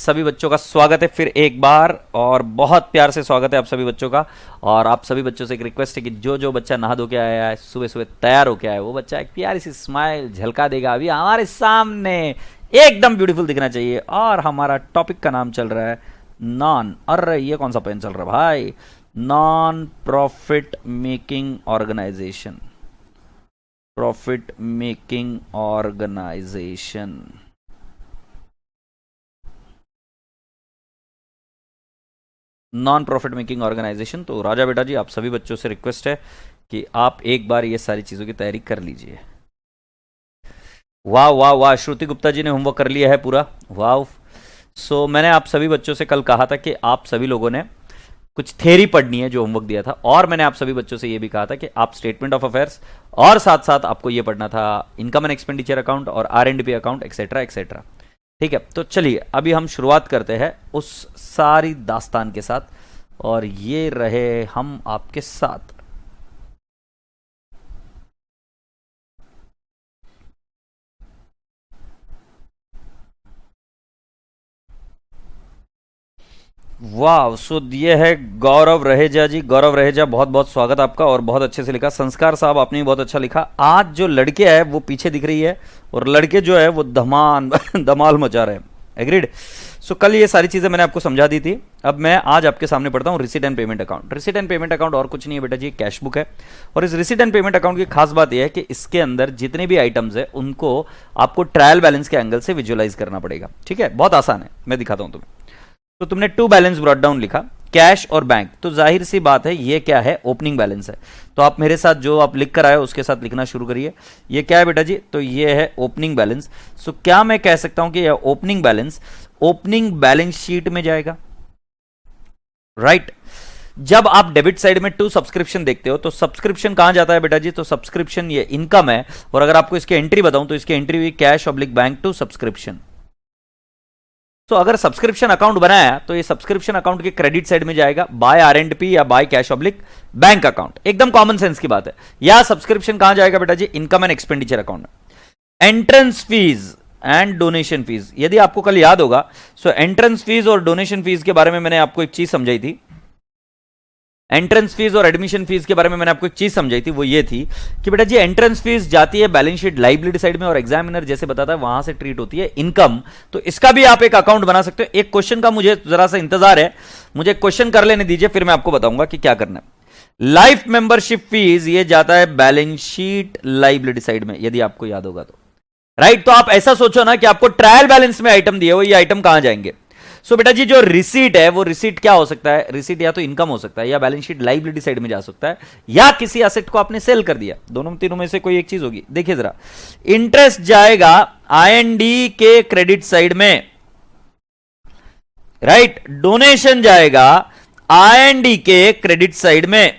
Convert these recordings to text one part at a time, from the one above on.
सभी बच्चों का स्वागत है फिर एक बार, और बहुत प्यार से स्वागत है आप सभी बच्चों का। और आप सभी बच्चों से एक रिक्वेस्ट है कि जो जो बच्चा नहा धो के आया है, सुबह सुबह तैयार होके आया है, वो बच्चा एक प्यारी सी स्माइल झलका देगा अभी हमारे सामने, एकदम ब्यूटीफुल दिखना चाहिए। और हमारा टॉपिक का नाम चल रहा है नॉन, अरे ये कौन सा पेन चल रहा है भाई, non profit making organisation, profit making organisation. Non profit making organisation. तो राजा बेटा जी, आप सभी बच्चों से रिक्वेस्ट है कि आप एक बार ये सारी चीजों की तैयारी कर लीजिए। वाह वाह वाह, श्रुति गुप्ता जी ने होमवर्क कर लिया है पूरा, वाह। सो मैंने आप सभी बच्चों से कल कहा था कि आप सभी लोगों ने कुछ थ्योरी पढ़नी है, जो होमवर्क दिया था। और मैंने आप सभी बच्चों से ये भी कहा था कि आप स्टेटमेंट ऑफ अफेयर्स और साथ साथ आपको ये पढ़ना था इनकम एंड एक्सपेंडिचर अकाउंट और R&D अकाउंट, एक्सेट्रा एक्सेट्रा। ठीक है, तो चलिए अभी हम शुरुआत करते हैं उस सारी दास्तान के साथ, और ये रहे हम आपके साथ। वाह, सो ये है गौरव रहेजा जी, गौरव रहेजा, बहुत बहुत स्वागत आपका। और बहुत अच्छे से लिखा संस्कार साहब, आपने भी बहुत अच्छा लिखा। आज जो लड़के हैं वो पीछे दिख रही है, और लड़के जो है वो धमाल धमाल मचा रहे हैं। एग्रीड। सो कल ये सारी चीजें मैंने आपको समझा दी थी। अब मैं आज आपके सामने पढ़ता हूँ receipt and payment account. Receipt and payment account और कुछ नहीं है बेटा जी, कैश बुक है। और इस रिसीट एंड पेमेंट अकाउंट की खास बात यह है कि इसके अंदर जितने भी आइटम्स है उनको आपको ट्रायल बैलेंस के एंगल से विजुअलाइज करना पड़ेगा। ठीक है, बहुत आसान है, मैं दिखाता हूं तुम्हें। तो तुमने टू बैलेंस ब्रॉट डाउन लिखा, कैश और बैंक, तो जाहिर सी बात है ये क्या है, ओपनिंग बैलेंस है। तो आप मेरे साथ जो आप लिख कर आए उसके साथ लिखना शुरू करिए। ये क्या है बेटा जी, तो ये है ओपनिंग बैलेंस। सो क्या मैं कह सकता हूं कि यह opening balance opening balance sheet में जाएगा, राइट। जब आप डेबिट साइड में टू सब्सक्रिप्शन देखते हो तो सब्सक्रिप्शन कहां जाता है बेटा जी, तो सब्सक्रिप्शन ये इनकम है। और अगर आपको इसकी एंट्री बताऊं तो इसकी एंट्री हुई cash oblique bank to subscription. तो अगर सब्सक्रिप्शन अकाउंट बनाया तो ये सब्सक्रिप्शन अकाउंट के क्रेडिट साइड में जाएगा, बाय R&P या by cash oblique bank account, एकदम कॉमन सेंस की बात है। या सब्सक्रिप्शन कहां जाएगा बेटा जी, इनकम एंड एक्सपेंडिचर अकाउंट में। Entrance fees and donation fees, यदि आपको कल याद होगा, सो एंट्रेंस फीस और डोनेशन फीस के बारे में मैंने आपको एक चीज समझाई थी। एंट्रेंस फीस और एडमिशन फीस के बारे में मैंने आपको एक चीज समझाई थी, वो ये थी कि बेटा जी एंट्रेंस फीस जाती है बैलेंस शीट लाइबिलिटी साइड में, और एग्जामिनर जैसे बताता है वहां से ट्रीट होती है इनकम। तो इसका भी आप एक अकाउंट बना सकते हो। एक क्वेश्चन का मुझे जरा सा इंतजार है, मुझे क्वेश्चन कर लेने दीजिए, फिर मैं आपको बताऊंगा कि क्या करना है। लाइफ मेंबरशिप फीस ये जाता है बैलेंस शीट लाइबिलिटी साइड में, यदि आपको याद होगा तो, राइट। तो आप ऐसा सोचो ना कि आपको ट्रायल बैलेंस में आइटम दिए हो, ये आइटम कहां जाएंगे। सो बेटा जी जो रिसीट है वो रिसीट क्या हो सकता है, रिसीट या तो इनकम हो सकता है, या बैलेंस शीट लाइबिलिटी साइड में जा सकता है, या किसी एसेट को आपने सेल कर दिया, दोनों तीनों में से कोई एक चीज होगी। देखिए जरा, इंटरेस्ट जाएगा R&D के क्रेडिट साइड में, राइट। डोनेशन जाएगा R&D के क्रेडिट साइड में।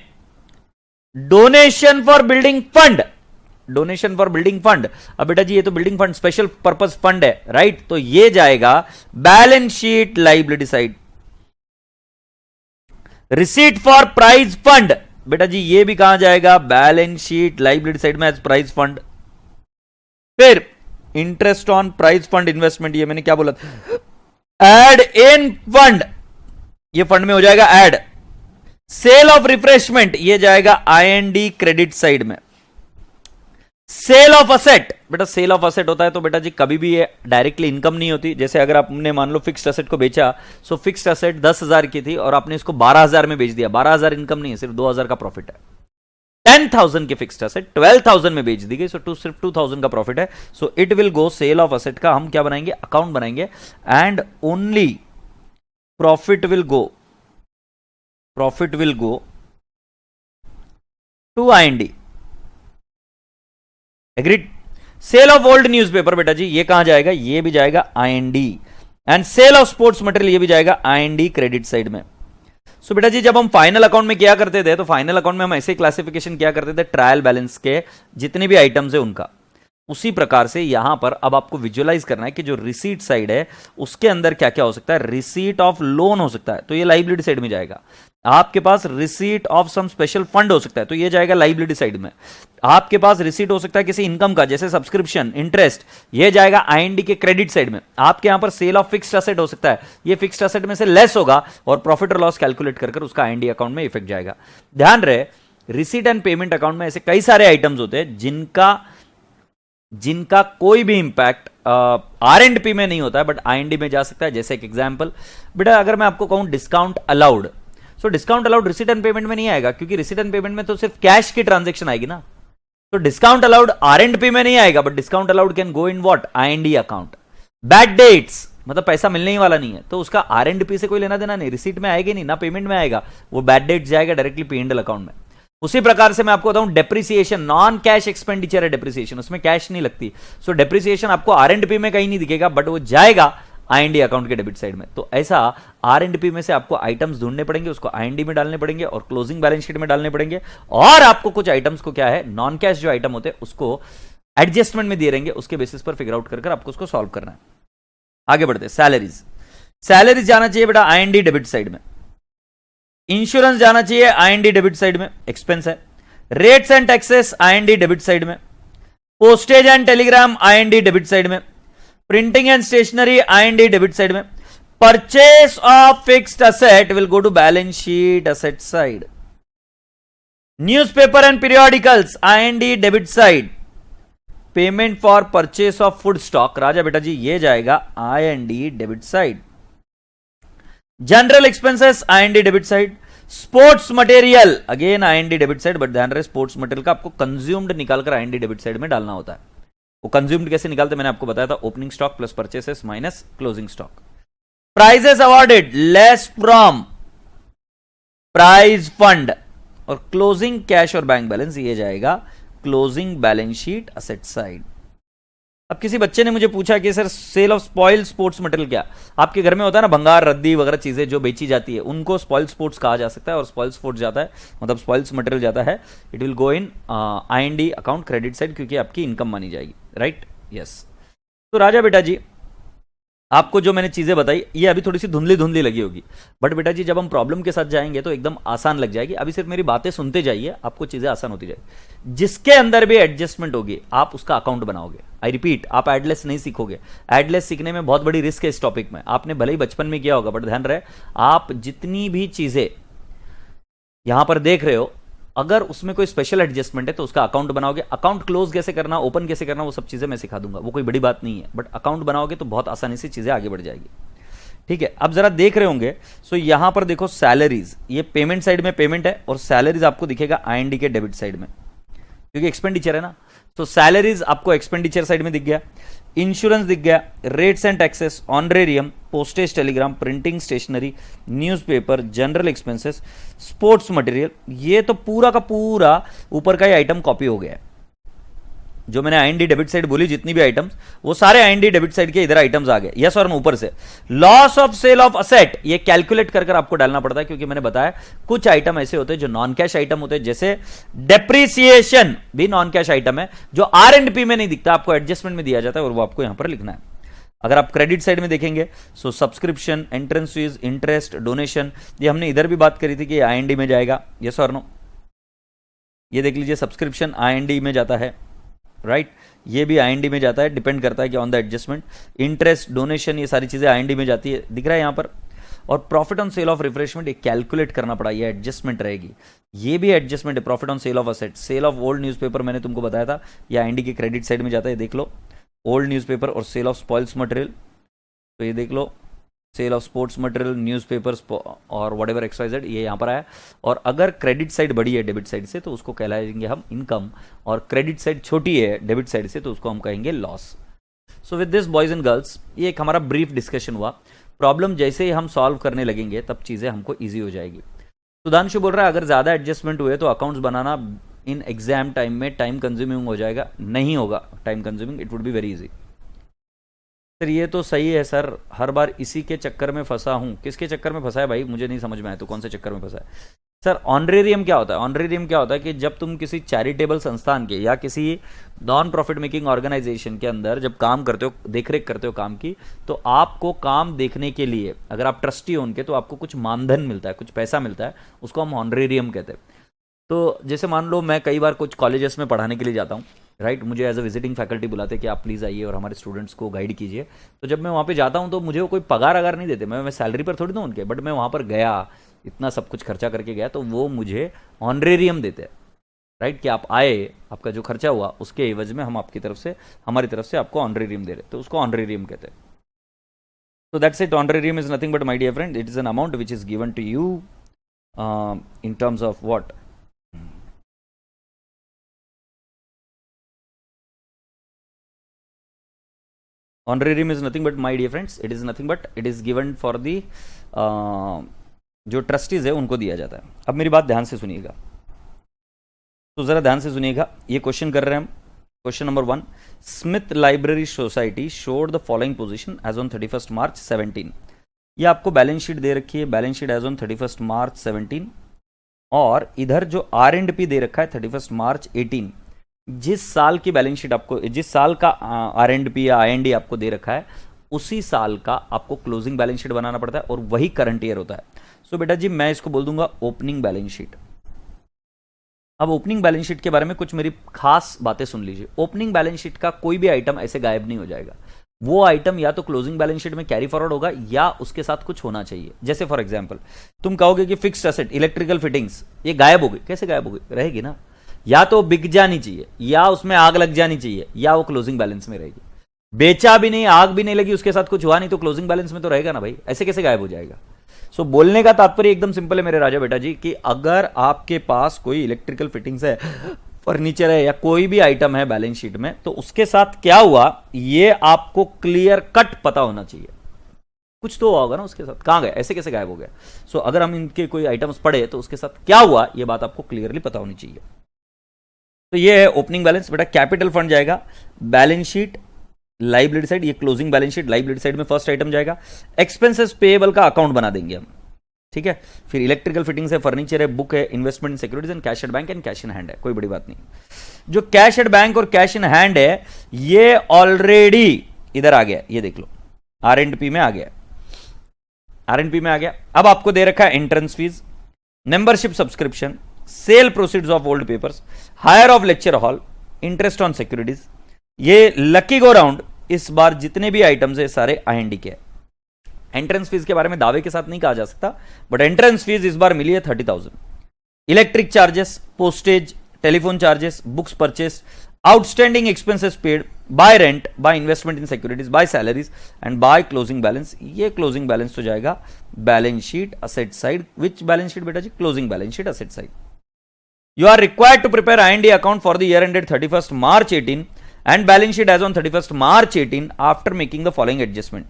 Donation for building fund, donation for building fund, अब बेटा जी ये तो building fund special purpose fund है, राइट। तो ये जाएगा balance sheet liability side. Receipt for prize fund, बेटा जी ये भी कहां जाएगा, बैलेंस शीट लाइबिलिटी साइड में एज प्राइज फंड। फिर interest on prize fund investment, ये मैंने क्या बोला, एड इन फंड, ये फंड में हो जाएगा एड। सेल ऑफ रिफ्रेशमेंट ये जाएगा R&D क्रेडिट साइड में। सेल ऑफ असेट, बेटा सेल ऑफ असेट होता है तो बेटा जी कभी भी ये डायरेक्टली इनकम नहीं होती। जैसे अगर आपने मान लो फिक्स्ड असेट को बेचा, सो फिक्स्ड असेट 10,000 की थी और आपने इसको 12,000 में बेच दिया, 12,000 इनकम नहीं है, सिर्फ 2,000 का प्रॉफिट है। 10,000 की फिक्स्ड असेट 12,000 में बेच दी गई, सो सिर्फ 2,000 का प्रॉफिट है। So it will go, sale of asset का हम क्या बनाएंगे, अकाउंट बनाएंगे, and only profit will go to R&D। Agreed. Sale of old newspaper बेटा जी ये कहां जाएगा, ये भी जाएगा R&D। And sale of sports material ये भी जाएगा R&D क्रेडिट साइड में। सो बेटा जी जब हम फाइनल अकाउंट में किया करते थे तो फाइनल अकाउंट में हम ऐसे क्लासिफिकेशन किया करते थे ट्रायल बैलेंस के जितने भी आइटम्स है उनका। उसी प्रकार से यहां पर अब आपको विजुअलाइज करना है कि जो रिसीट साइड है उसके अंदर क्या क्या हो सकता है। रिसीट ऑफ लोन हो सकता है, तो ये लाइबिलिटी साइड में जाएगा। आपके पास receipt of some special fund हो सकता है, तो ये जाएगा लाइबिलिटी साइड में। आपके पास रिसीट हो सकता है किसी इनकम का, जैसे सब्सक्रिप्शन, इंटरेस्ट, ये जाएगा आईएनडी के क्रेडिट साइड में। आपके यहां पर सेल ऑफ फिक्स्ड असेट हो सकता है, ये फिक्स्ड असेट में से लेस होगा और प्रॉफिट और लॉस कैलकुलेट कर उसका आईएनडी अकाउंट में इफेक्ट जाएगा। ध्यान रहे, रिसीट एंड पेमेंट अकाउंट में ऐसे कई सारे आइटम्स होते हैं जिनका कोई भी इंपैक्ट आर एंड पी में नहीं होता है, बट आईएनडी में जा सकता है। जैसे एक एग्जांपल, बेटा अगर मैं आपको कहूं discount allowed, so discount allowed receipt and payment में नहीं आएगा, क्योंकि रिसीट एंड पेमेंट में तो सिर्फ कैश की ट्रांजेक्शन आएगी ना। तो discount allowed R and P में नहीं आएगा, but discount allowed can go in what, I N D account. Bad debts मतलब पैसा मिलने ही वाला नहीं है, तो उसका आर एंड पी से कोई लेना देना नहीं, रिसीट में आएगी नहीं, ना पेमेंट में आएगा, वो बैड डेट जाएगा directly P and L account में। उसी प्रकार से मैं आपको बताऊं डेप्रिसिएशन, नॉन कैश एक्सपेंडिचर है डेप्रिसिएशन, उसमें कैश नहीं लगती, सो डेप्रिसिएशन आपको आर एंड पी में कहीं नहीं दिखेगा, बट वो जाएगा आईएनडी अकाउंट के डेबिट साइड में। तो ऐसा आर एंड पी में से आपको आइटम्स ढूंढने पड़ेंगे, उसको आईएनडी में डालने पड़ेंगे और क्लोजिंग बैलेंस शीट में डालने पड़ेंगे, और आपको कुछ आइटम्स को क्या है, नॉन कैश जो आइटम होते हैं उसको एडजस्टमेंट में दिए रहेंगे, उसके बेसिस पर फिगर आउट कर आपको उसको सॉल्व करना है। आगे बढ़ते, सैलरीज। सैलरीज जाना चाहिए बेटा आईएनडी डेबिट साइड में, इंश्योरेंस जाना चाहिए आईएनडी डेबिट साइड में, एक्सपेंस है। Rates and taxes IND debit side में, postage and telegram IND debit side में, printing and stationery IND debit side में, purchase of fixed asset will go to balance sheet asset side, newspaper and periodicals IND debit side, payment for purchase of food stock राजा बेटा जी ये जाएगा IND debit side, general expenses IND debit side, sports material again IND debit side, but ध्यान रहे sports material का आपको consumed निकालकर आईएनडी डेबिट साइड में डालना होता है। वो कंज्यूम्ड कैसे निकालते मैंने आपको बताया था, opening stock plus purchases minus closing stock. Prizes awarded less from prize fund, और क्लोजिंग कैश और बैंक बैलेंस ये जाएगा closing balance sheet asset side. अब किसी बच्चे ने मुझे पूछा कि sir sale of spoil sports material क्या, आपके घर में होता है ना भंगार रद्दी वगैरह चीजें जो बेची जाती है, उनको स्पॉइल स्पोर्ट्स कहा जा सकता है, और स्पॉइल स्पोर्ट्स जाता है मतलब स्पॉइल्स मटेरियल जाता है, it will go in IND account credit side, क्योंकि आपकी इनकम मानी जाएगी, राइट, यस। तो राजा बेटा जी आपको जो मैंने चीजें बताई ये अभी थोड़ी सी धुंधली धुंधली लगी होगी, बट बेटा जी जब हम प्रॉब्लम के साथ जाएंगे तो एकदम आसान लग जाएगी। अभी सिर्फ मेरी बातें सुनते जाइए, आपको चीजें आसान होती जाएगी। जिसके अंदर भी एडजस्टमेंट होगी आप उसका अकाउंट बनाओगे। आई रिपीट, आप एडलेस नहीं सीखोगे, एडलेस सीखने में बहुत बड़ी रिस्क है इस टॉपिक में, आपने भले ही बचपन में किया होगा, बट ध्यान रहे आप जितनी भी चीजें यहां पर देख रहे हो, अगर उसमें कोई स्पेशल एडजस्टमेंट है तो उसका अकाउंट बनाओगे। अकाउंट क्लोज कैसे करना, ओपन कैसे करना, वो सब चीजें मैं सिखा दूंगा, वो कोई बड़ी बात नहीं है, बट अकाउंट बनाओगे तो बहुत आसानी से चीजें आगे बढ़ जाएगी। ठीक है, अब जरा देख रहे होंगे, सो यहां पर देखो सैलरीज, ये पेमेंट साइड में पेमेंट है, और सैलरीज आपको दिखेगा आईएनडी के डेबिट साइड में, क्योंकि एक्सपेंडिचर है ना, तो सैलरीज आपको एक्सपेंडिचर साइड में दिख गया, इंश्योरेंस दिख गया, rates and taxes, honorarium, postage telegram, printing stationery, newspaper, general expenses, sports material, ये तो पूरा का पूरा ऊपर का ही आइटम कॉपी हो गया है। जो मैंने आईएनडी डेबिट साइड बोली जितनी भी आइटम्स, वो सारे आईएनडी डेबिट साइड के इधर आइटम्स आ गए, यस और नो। ऊपर से loss of sale of asset ये कैलकुलेट कर आपको डालना पड़ता है, क्योंकि मैंने बताया कुछ आइटम ऐसे होते हैं जो नॉन कैश आइटम होते हैं, जैसे डेप्रिसिएशन भी नॉन कैश आइटम है जो आर एंड पी में नहीं दिखता, आपको एडजस्टमेंट में दिया जाता है और वो आपको यहां पर लिखना है। अगर आप क्रेडिट साइड में देखेंगे, so subscription, entrance fees, interest, donation, ये हमने इधर भी बात करी थी कि आईएनडी में जाएगा, यस और नो। ये देख लीजिए सब्सक्रिप्शन आईएनडी में जाता है, राइट, ये भी आईएनडी में जाता है, डिपेंड करता है कि on the adjustment. Interest, donation, ये सारी चीजें आईएनडी में जाती है, दिख रहा है यहां पर। और profit on sale of refreshment ये कैलकुलेट करना पड़ा, ये एडजस्टमेंट रहेगी, ये भी एडजस्टमेंट है। Profit on sale of asset, sale of old newspaper मैंने तुमको बताया था, ये आईएनडी के क्रेडिट साइड में जाता है, देख लो ओल्ड न्यूज़पेपर, और सेल ऑफ स्पॉइल्स मटेरियल, तो ये देख लो sale of sports material, newspapers और वट एवर XYZ, ये यहाँ पर आया। और अगर क्रेडिट साइड बड़ी है डेबिट साइड से तो उसको कहलाएंगे हम इनकम, और क्रेडिट साइड छोटी है डेबिट साइड से तो उसको हम कहेंगे loss. So with this boys and girls, ये एक हमारा ब्रीफ डिस्कशन हुआ। प्रॉब्लम जैसे ही हम सॉल्व करने लगेंगे तब चीज़ें हमको ईजी हो जाएगी। सुधांशु बोल रहा है अगर ज़्यादा एडजस्टमेंट हुए तो accounts banana in exam time में टाइम कंज्यूमिंग हो जाएगा। नहीं होगा time consuming, it would be very easy. Sir ये तो सही है सर, हर बार इसी के चक्कर में फंसा हूं। किसके चक्कर में फंसा है भाई, मुझे नहीं समझ में आया, तो कौन से चक्कर में फंसा है? सर ऑनरेरियम क्या होता है? ऑनरेरियम क्या होता है कि जब तुम किसी चैरिटेबल संस्थान के या किसी नॉन प्रॉफिट मेकिंग ऑर्गेनाइजेशन के अंदर जब काम करते हो, देखरेख करते हो काम की, तो आपको काम देखने के लिए अगर आप ट्रस्टी हो उनके, तो आपको कुछ मानधन मिलता है, कुछ पैसा मिलता है, उसको हम ऑनरेरियम कहते हैं। तो जैसे मान लो मैं कई बार कुछ कॉलेजेस में पढ़ाने के लिए जाता हूँ, राइट, मुझे एज अ विजिटिंग फैकल्टी बुलाते हैं कि आप प्लीज़ आइए और हमारे स्टूडेंट्स को गाइड कीजिए। तो जब मैं वहाँ पे जाता हूँ तो मुझे वो कोई पगार अगार नहीं देते, मैं सैलरी पर थोड़ी ना उनके, बट मैं वहाँ पर गया, इतना सब कुछ खर्चा करके गया, तो वो मुझे ऑनरेरियम देते हैं, राइट, कि आप आए, आपका जो खर्चा हुआ उसके एवज में हम आपकी तरफ से, हमारी तरफ से आपको ऑनरेरियम दे रहे, तो उसको ऑनरेरियम कहते हैं। So that's it. Honorarium is nothing but, my dear friend, it is an amount which is given to you in terms of what? Honorarium is nothing but, my dear friends, it is nothing but it is given for the जो trustees है उनको दिया जाता है। अब मेरी बात ध्यान से सुनिएगा, तो जरा ध्यान से सुनिएगा, ये क्वेश्चन कर रहे हैं हम। Question number 1, Smith library society showed the following position as on 31 March 17। ये आपको बैलेंस शीट दे रखी है, balance sheet as on 31 March 17, और इधर जो आर एंड पी दे रखा है 31 मार्च 18। जिस साल की बैलेंस शीट आपको, जिस साल का आर एंड पी या आई एन डी आपको दे रखा है, उसी साल का आपको क्लोजिंग बैलेंस शीट बनाना पड़ता है, और वही करंट ईयर होता है। सो बेटा जी मैं इसको बोल दूंगा ओपनिंग बैलेंस शीट। अब ओपनिंग बैलेंस शीट के बारे में कुछ मेरी खास बातें सुन लीजिए। ओपनिंग बैलेंस शीट का कोई भी आइटम ऐसे गायब नहीं हो जाएगा, वो आइटम या तो क्लोजिंग बैलेंस शीट में कैरी फॉरवर्ड होगा या उसके साथ कुछ होना चाहिए। जैसे फॉर एग्जांपल तुम कहोगे कि फिक्स्ड एसेट इलेक्ट्रिकल फिटिंग्स ये गायब हो गई, कैसे गायब हो गई? रहेगी ना, या तो बिक जानी चाहिए, या उसमें आग लग जानी चाहिए, या वो क्लोजिंग बैलेंस में रहेगी। बेचा भी नहीं, आग भी नहीं लगी, उसके साथ कुछ हुआ नहीं, तो क्लोजिंग बैलेंस में तो रहेगा ना भाई, ऐसे कैसे गायब हो जाएगा? सो बोलने का तात्पर्य एकदम सिंपल है मेरे राजा बेटा जी, कि अगर आपके पास कोई इलेक्ट्रिकल फिटिंग्स है, फर्नीचर है, या कोई भी आइटम है बैलेंस शीट में, तो उसके साथ क्या हुआ ये आपको क्लियर कट पता होना चाहिए। कुछ तो हुआ होगा ना उसके साथ, कहां गए, ऐसे कैसे गायब हो गया? सो अगर हम इनके कोई आइटम्स पढ़े तो उसके साथ क्या हुआ ये बात आपको क्लियरली पता होनी चाहिए। तो ये है ओपनिंग बैलेंस। बेटा कैपिटल फंड जाएगा बैलेंस शीट लाइबिलिटी साइड, ये closing balance sheet liability side में फर्स्ट आइटम जाएगा। एक्सपेंसेस पेएबल का अकाउंट बना देंगे हम, ठीक है। फिर इलेक्ट्रिकल फिटिंग्स है, फर्नीचर है, बुक है, investment in securities and cash at bank and cash in hand है, कोई बड़ी बात नहीं। जो कैश एट बैंक और कैश इन हैंड है ये ऑलरेडी इधर आ गया, ये देख लो आर एंड पी में आ गया, आर एंड पी में आ गया। अब आपको दे रखा है entrance fees, membership subscription, sale proceeds of old papers, hire of lecture hall, interest on securities. ये लकी गो राउंड इस बार जितने भी आइटम्स है सारे आईएनडी के। एंट्रेंस फीस के बारे में दावे के साथ नहीं कहा जा सकता, बट एंट्रेंस फीस इस बार मिली है 30,000। Electric charges, postage, telephone charges, books purchase, outstanding expenses paid, by rent, by investment in securities, by salaries and by closing balance. ये क्लोजिंग बैलेंस तो जाएगा balance sheet asset side. Which balance sheet बेटा जी? Closing balance sheet asset side. You are required to prepare IND account for the year ended 31st March 18 and balance sheet as on 31st March 18 after making the following adjustment.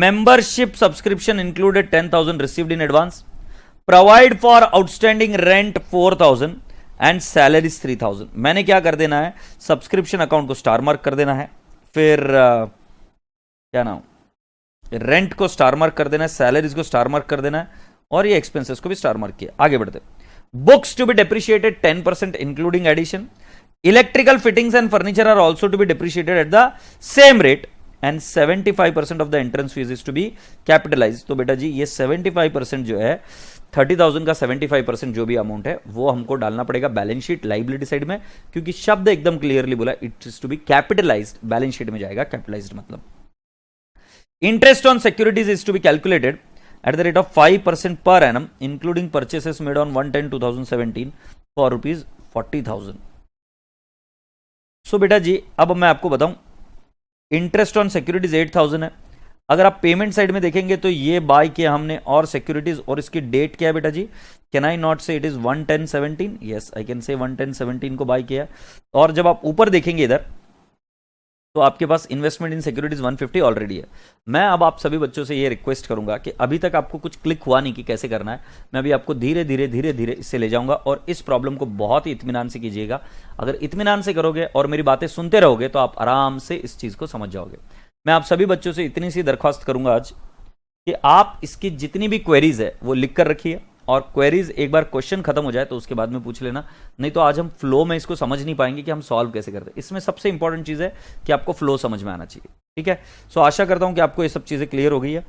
Membership subscription included 10,000 received in advance. Provide for outstanding rent 4,000 and salaries 3,000. मैंने क्या कर देना है, subscription account को star mark कर देना है, फिर क्या नाम, रेंट को स्टार मार्क कर देना है, सैलरीज को स्टार मार्क कर देना है, और ये एक्सपेंसेस को भी स्टार मार्क किया। आगे बढ़ते, books to be depreciated 10% including addition. Electrical fittings and furniture are also to be depreciated at the same rate and 75% of the entrance fees is to be capitalized. तो बेटा जी ये 75% जो है 30,000 का 75% जो भी अमाउंट है वो हमको डालना पड़ेगा बैलेंस शीट लाइबिलिटी साइड में, क्योंकि शब्द एकदम क्लियरली बोला it is to be capitalised, balance sheet में जाएगा कैपिटलाइज्ड मतलब। Interest on securities is to be calculated at the rate of 5% per annum including purchases made on 1/10/2017 for rupees 40,000. So बेटा जी अब मैं आपको बताऊं, इंटरेस्ट ऑन सिक्योरिटीज 8,000 है। अगर आप पेमेंट साइड में देखेंगे तो ये बाय किया हमने, और सिक्योरिटीज, और इसकी डेट क्या है बेटा जी? Can I not say it is 1/10/17? Yes I can say 1/10/17 को बाय किया। और जब आप ऊपर देखेंगे इधर तो आपके पास इन्वेस्टमेंट इन सिक्योरिटीज 150 ऑलरेडी है। मैं अब आप सभी बच्चों से ये रिक्वेस्ट करूंगा कि अभी तक आपको कुछ क्लिक हुआ नहीं कि कैसे करना है, मैं अभी आपको धीरे धीरे धीरे धीरे इससे ले जाऊंगा, और इस प्रॉब्लम को बहुत ही इत्मीनान से कीजिएगा। अगर इत्मीनान से करोगे और मेरी बातें सुनते रहोगे तो आप आराम से इस चीज को समझ जाओगे। मैं आप सभी बच्चों से इतनी सी दरख्वास्त करूंगा आज कि आप इसकी जितनी भी क्वेरीज है वो लिख कर रखिए, और क्वेरीज एक बार क्वेश्चन खत्म हो जाए तो उसके बाद में पूछ लेना, नहीं तो आज हम फ्लो में इसको समझ नहीं पाएंगे कि हम सॉल्व कैसे करते हैं। इसमें सबसे इंपॉर्टेंट चीज़ है कि आपको फ्लो समझ में आना चाहिए, ठीक है। सो आशा करता हूं कि आपको ये सब चीज़ें क्लियर हो गई है।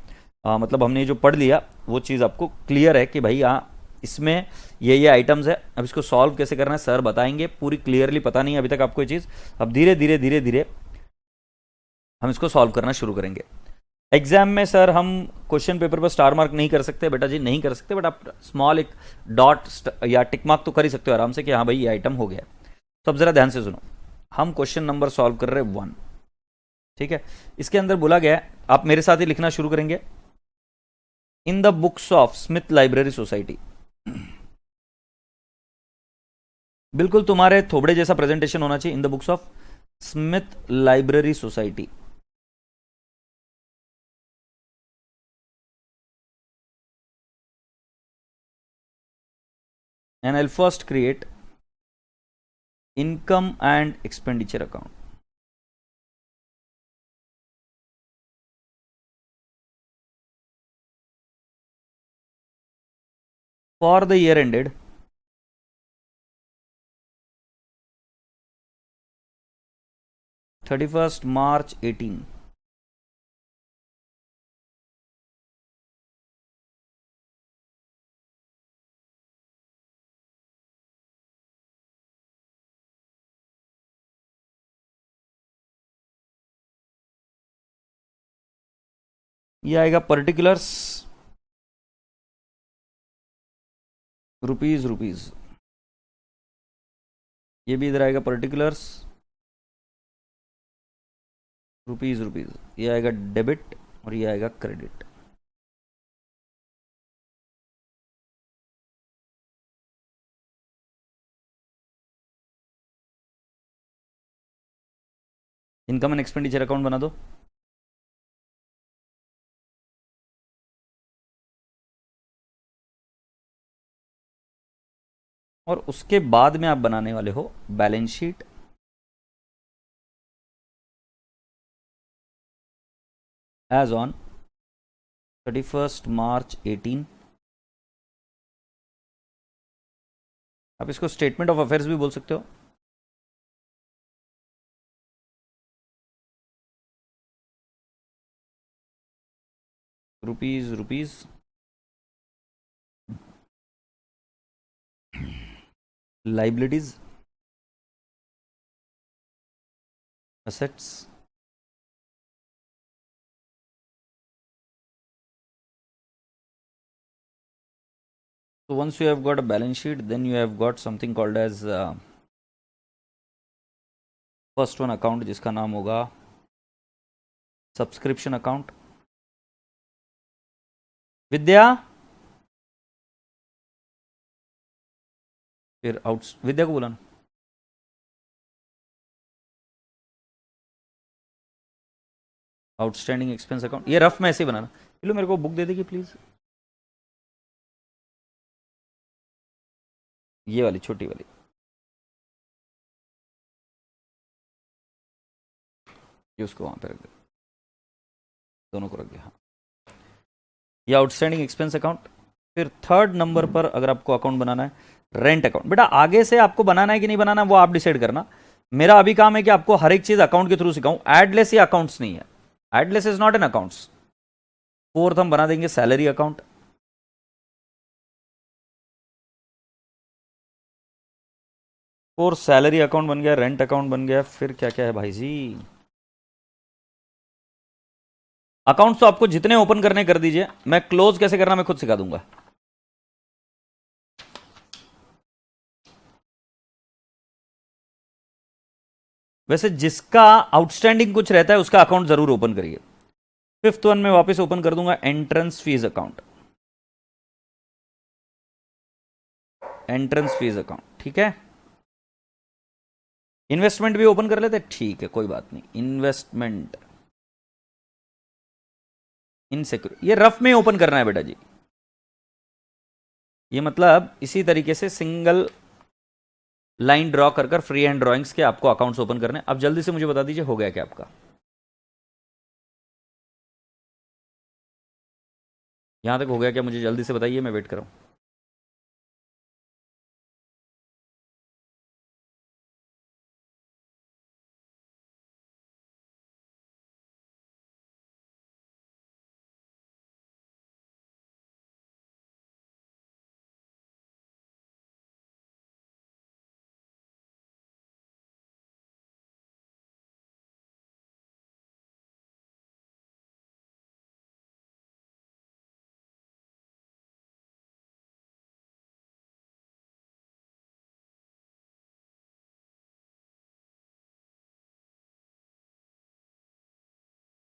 मतलब हमने जो पढ़ लिया वो चीज़ आपको क्लियर है कि भाई हाँ इसमें ये आइटम्स है, अब इसको सॉल्व कैसे करना है सर बताएंगे, पूरी क्लियरली पता नहीं है अभी तक आपको ये चीज़, अब धीरे धीरे धीरे धीरे हम इसको सॉल्व करना शुरू करेंगे। एग्जाम में सर हम क्वेश्चन पेपर पर स्टार मार्क नहीं कर सकते बेटा जी, नहीं कर सकते, बट आप स्मॉल एक डॉट या टिक मार्क तो कर ही सकते हो आराम से कि हाँ भाई ये आइटम हो गया। तो अब जरा ध्यान से सुनो, हम क्वेश्चन नंबर सॉल्व कर रहे हैं 1, ठीक है। इसके अंदर बोला गया है, आप मेरे साथ ही लिखना शुरू करेंगे, in the books of Smith library society. बिल्कुल तुम्हारे थोबड़े जैसा प्रेजेंटेशन होना चाहिए, in the books of Smith library society. And I'll first create income and expenditure account. For the year ended 31st March 18. ये आएगा पर्टिकुलर्स रुपीज, ये भी इधर आएगा पर्टिकुलर्स रुपीज, ये आएगा डेबिट और ये आएगा credit. Income and expenditure account बना दो। और उसके बाद में आप बनाने वाले हो balance sheet, as on 31st March 18। आप इसको स्टेटमेंट ऑफ अफेयर्स भी बोल सकते हो। Rupees liabilities, assets, so once you have got a balance sheet, then you have got something called as first one account जिसका नाम होगा सब्सक्रिप्शन अकाउंट। विद्या, फिर विद्या को बुलाना। आउटस्टैंडिंग एक्सपेंस अकाउंट, ये रफ में ऐसे ही बनाना। चलो मेरे को बुक दे देगी प्लीज, ये वाली छोटी वाली, ये उसको वहां पे रख दे, दोनों को रख दे। हाँ, ये आउटस्टैंडिंग एक्सपेंस अकाउंट। फिर थर्ड नंबर पर अगर आपको अकाउंट बनाना है रेंट अकाउंट। बेटा आगे से आपको बनाना है कि नहीं बनाना वो आप डिसाइड करना, मेरा अभी काम है कि आपको हर एक चीज अकाउंट के थ्रू सिखाऊं। एडलेस या अकाउंट्स नहीं है, address is not an accounts. Fourth हम बना देंगे salary account. Fourth salary account बन गया, रेंट अकाउंट बन गया। फिर क्या क्या है भाई जी, अकाउंट्स तो आपको जितने ओपन करने कर दीजिए, मैं क्लोज कैसे करना मैं खुद सिखा दूंगा। वैसे जिसका आउटस्टैंडिंग कुछ रहता है उसका अकाउंट जरूर ओपन करिए। फिफ्थ वन में वापस ओपन कर दूंगा entrance fees account, entrance fees account, ठीक है। इन्वेस्टमेंट भी ओपन कर लेते, ठीक है कोई बात नहीं। इन्वेस्टमेंट इन सिक्योरिटी, ये रफ में ओपन करना है बेटा जी। ये मतलब इसी तरीके से सिंगल लाइन ड्रॉ कर कर फ्री हैंड ड्रॉइंग्स के आपको अकाउंट्स ओपन करने। अब जल्दी से मुझे बता दीजिए हो गया क्या आपका। यहां तक हो गया क्या, मुझे जल्दी से बताइए, मैं वेट कर रहा हूं।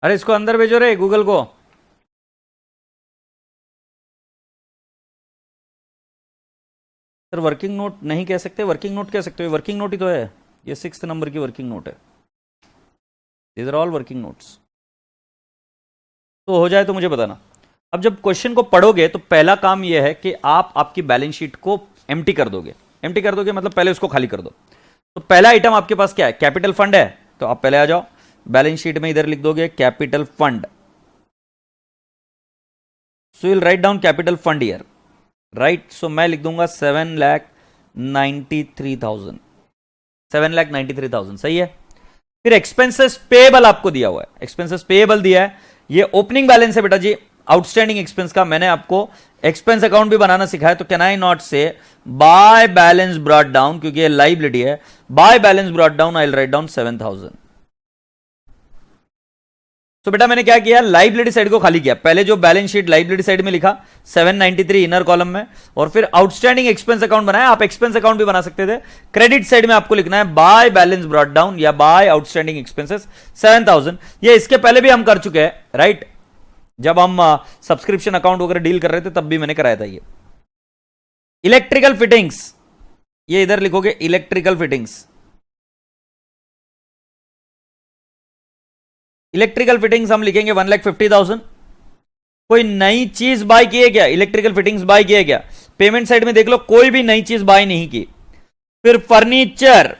अरे इसको अंदर भेजो रे गूगल को। सर वर्किंग नोट नहीं कह सकते, वर्किंग नोट कह सकते हो, वर्किंग नोट ही तो है, ये 6th नंबर की वर्किंग नोट है। These are all working notes. तो हो जाए तो मुझे बताना। अब जब क्वेश्चन को पढ़ोगे तो पहला काम यह है कि आप आपकी बैलेंस शीट को एम्प्टी कर दोगे। एम्प्टी कर दोगे मतलब पहले उसको खाली कर दो। तो पहला आइटम आपके पास क्या है? कैपिटल फंड है। तो आप पहले आ जाओ, बैलेंस शीट में इधर लिख दोगे capital fund. So will write down capital fund year, right. So मैं लिख दूंगा 7,93,000, 7,93,000, सही है। फिर एक्सपेंसेस पेएबल आपको दिया हुआ है, एक्सपेंसेस पेएबल दिया है। ये ओपनिंग बैलेंस है बेटा जी, आउटस्टैंडिंग एक्सपेंस का। मैंने आपको एक्सपेंस अकाउंट भी बनाना सिखाया। तो कैन आई नॉट से बाय बैलेंस ब्रॉट डाउन, क्योंकि ये लाइबिलिटी है, by balance brought down I will write down 7,000। तो बेटा मैंने क्या किया, लाइबिलिटी साइड को खाली किया। पहले जो बैलेंस शीट लाइबिलिटी साइड में लिखा 793 इनर कॉलम में, और फिर आउटस्टैंडिंग एक्सपेंस अकाउंट बनाया। आप एक्सपेंस अकाउंट भी बना सकते थे। क्रेडिट साइड में आपको लिखना है बाय बैलेंस ब्रॉट डाउन या बाय आउटस्टैंडिंग एक्सपेंसेस 7,000। ये इसके पहले भी हम कर चुके हैं, राइट। जब हम सब्सक्रिप्शन अकाउंट वगैरह डील कर रहे थे तब भी मैंने कराया था ये। इलेक्ट्रिकल फिटिंग्स, ये इधर लिखोगे इलेक्ट्रिकल फिटिंग्स। इलेक्ट्रिकल फिटिंग्स हम लिखेंगे 1,50,000। कोई नई चीज बाय किए क्या? इलेक्ट्रिकल फिटिंग्स बाय किए क्या? पेमेंट साइड में देख लो, कोई भी नई चीज बाय नहीं की। फिर फर्नीचर,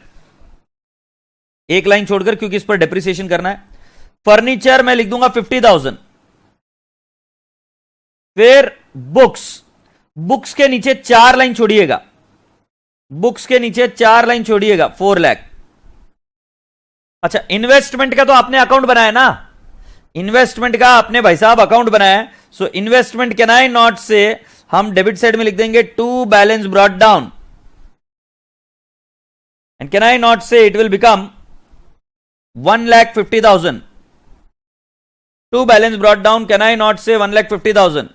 एक लाइन छोड़कर, क्योंकि इस पर डेप्रिसिएशन करना है। फर्नीचर मैं लिख दूंगा 50,000। फिर बुक्स, बुक्स के नीचे 4 लाइन छोड़िएगा, बुक्स के नीचे 4 लाइन छोड़िएगा, 4 लाख। अच्छा, इन्वेस्टमेंट का तो आपने अकाउंट बनाया ना, इन्वेस्टमेंट का आपने भाई साहब अकाउंट बनाया है। So investment can I not say, हम डेबिट साइड में लिख देंगे to balance brought down, and can I not say it will become 1,50,000। To balance brought down, can I not say 1,50,000।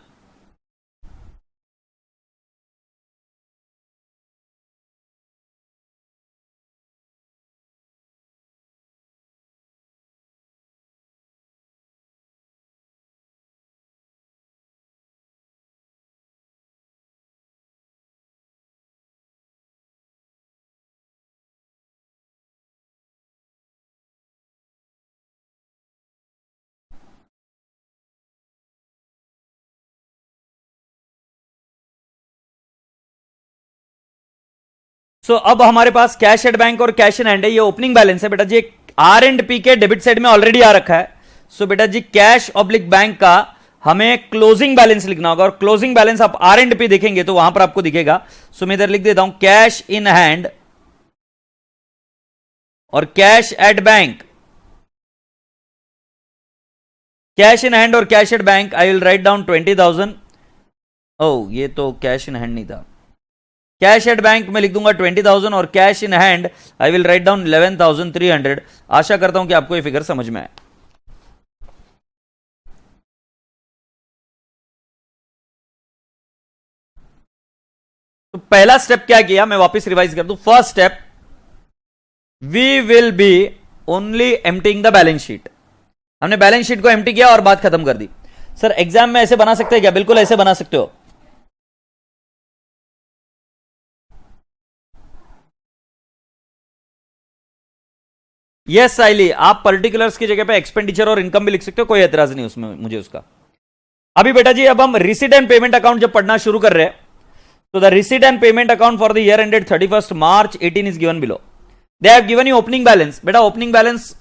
अब हमारे पास कैश एट बैंक और cash in hand है, ये ओपनिंग बैलेंस है बेटा जी। आर एंड पी के डेबिट साइड में ऑलरेडी आ रखा है। बेटा जी कैश ऑब्लिक बैंक का हमें क्लोजिंग बैलेंस लिखना होगा, और क्लोजिंग बैलेंस आप आर एंड पी देखेंगे तो वहां पर आपको दिखेगा। मैं इधर लिख देता हूं कैश इन हैंड और cash at bank. Cash in hand और cash at bank I will write down 20,000। ओ ये तो कैश इन हैंड नहीं था। कैश एट बैंक में लिख दूंगा 20,000 और cash in hand I will write down 11,300। आशा करता हूं कि आपको ये फिगर समझ में आए। तो पहला स्टेप क्या किया, मैं वापस रिवाइज कर दूं। First step, we will be only emptying the balance sheet. हमने बैलेंस शीट को एम्प्टी किया और बात खत्म कर दी। सर एग्जाम में ऐसे बना सकते हैं क्या? बिल्कुल ऐसे बना सकते हो। यस साइली, आप पर्टिकुलर्स की जगह पे एक्सपेंडिचर और इनकम भी लिख सकते हो, कोई एतराज नहीं उसमें मुझे उसका। अभी बेटा जी अब हम रिसीट एंड पेमेंट अकाउंट जब पढ़ना शुरू कर रहे हैं, तो the receipt and payment account for the year ended 31st March 18 is given below. They have given you opening balance. बेटा opening balance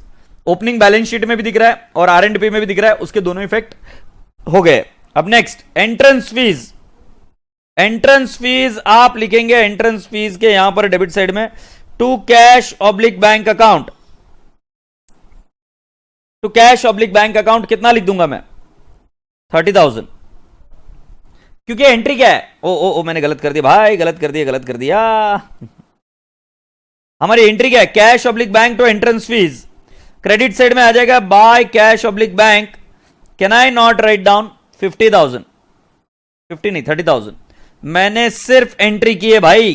opening balance sheet में भी दिख रहा है और आर एंड पी में भी दिख रहा है, उसके दोनों इफेक्ट हो गए। अब next entrance fees. Entrance fees आप लिखेंगे, एंट्रेंस फीस के यहां पर डेबिट साइड में to cash oblique bank account. To cash oblique bank account कितना लिख दूंगा मैं? 30,000। क्योंकि एंट्री क्या है? ओ मैंने गलत कर दिया भाई, गलत कर दिया। हमारी एंट्री क्या है? Cash oblique bank to entrance fees. Credit side में आ जाएगा by cash oblique bank. Can I not write down 50,000? 50 नहीं, 30,000। मैंने सिर्फ एंट्री की है भाई,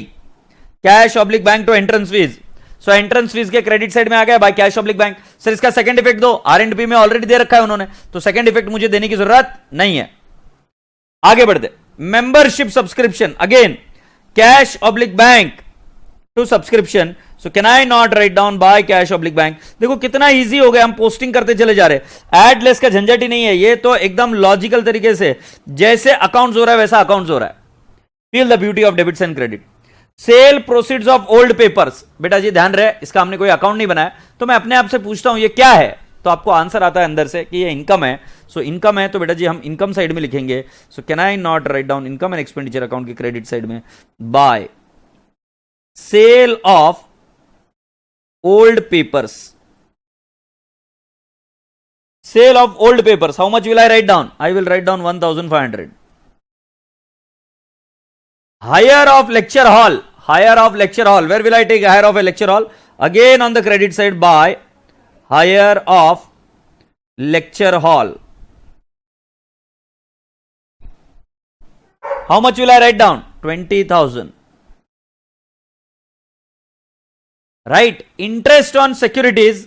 cash oblique bank to entrance fees. So entrance fees के क्रेडिट साइड में आ गया by cash oblique bank. Sir इसका सेकंड इफेक्ट दो, आर&पी में ऑलरेडी दे रखा है उन्होंने, तो सेकंड इफेक्ट मुझे देने की जरूरत नहीं है। आगे बढ़ते, membership subscription, again cash oblique bank to subscription. So can I not write down by cash oblique bank. देखो कितना इजी हो गया, हम पोस्टिंग करते चले जा रहे, एड लेस का झंझट ही नहीं है, ये तो एकदम लॉजिकल तरीके से जैसे अकाउंट्स हो रहा है वैसा अकाउंट्स हो रहा है। Feel the beauty of debits and credit. Sale proceeds of old papers, बेटा जी ध्यान रहे, इसका हमने कोई अकाउंट नहीं बनाया, तो मैं अपने आप से पूछता हूं ये क्या है, तो आपको आंसर आता है अंदर से कि ये इनकम है। सो इनकम है तो बेटा जी हम इनकम साइड में लिखेंगे। So can I not write down income and expenditure account के क्रेडिट साइड में by sale of old papers. Sale of old papers, how much will I write down? I will write down 1500। Hire of lecture hall, hire of lecture hall, where will I take hire of a lecture hall? Again on the credit side by hire of lecture hall. How much will I write down? 20,000. Right, interest on securities,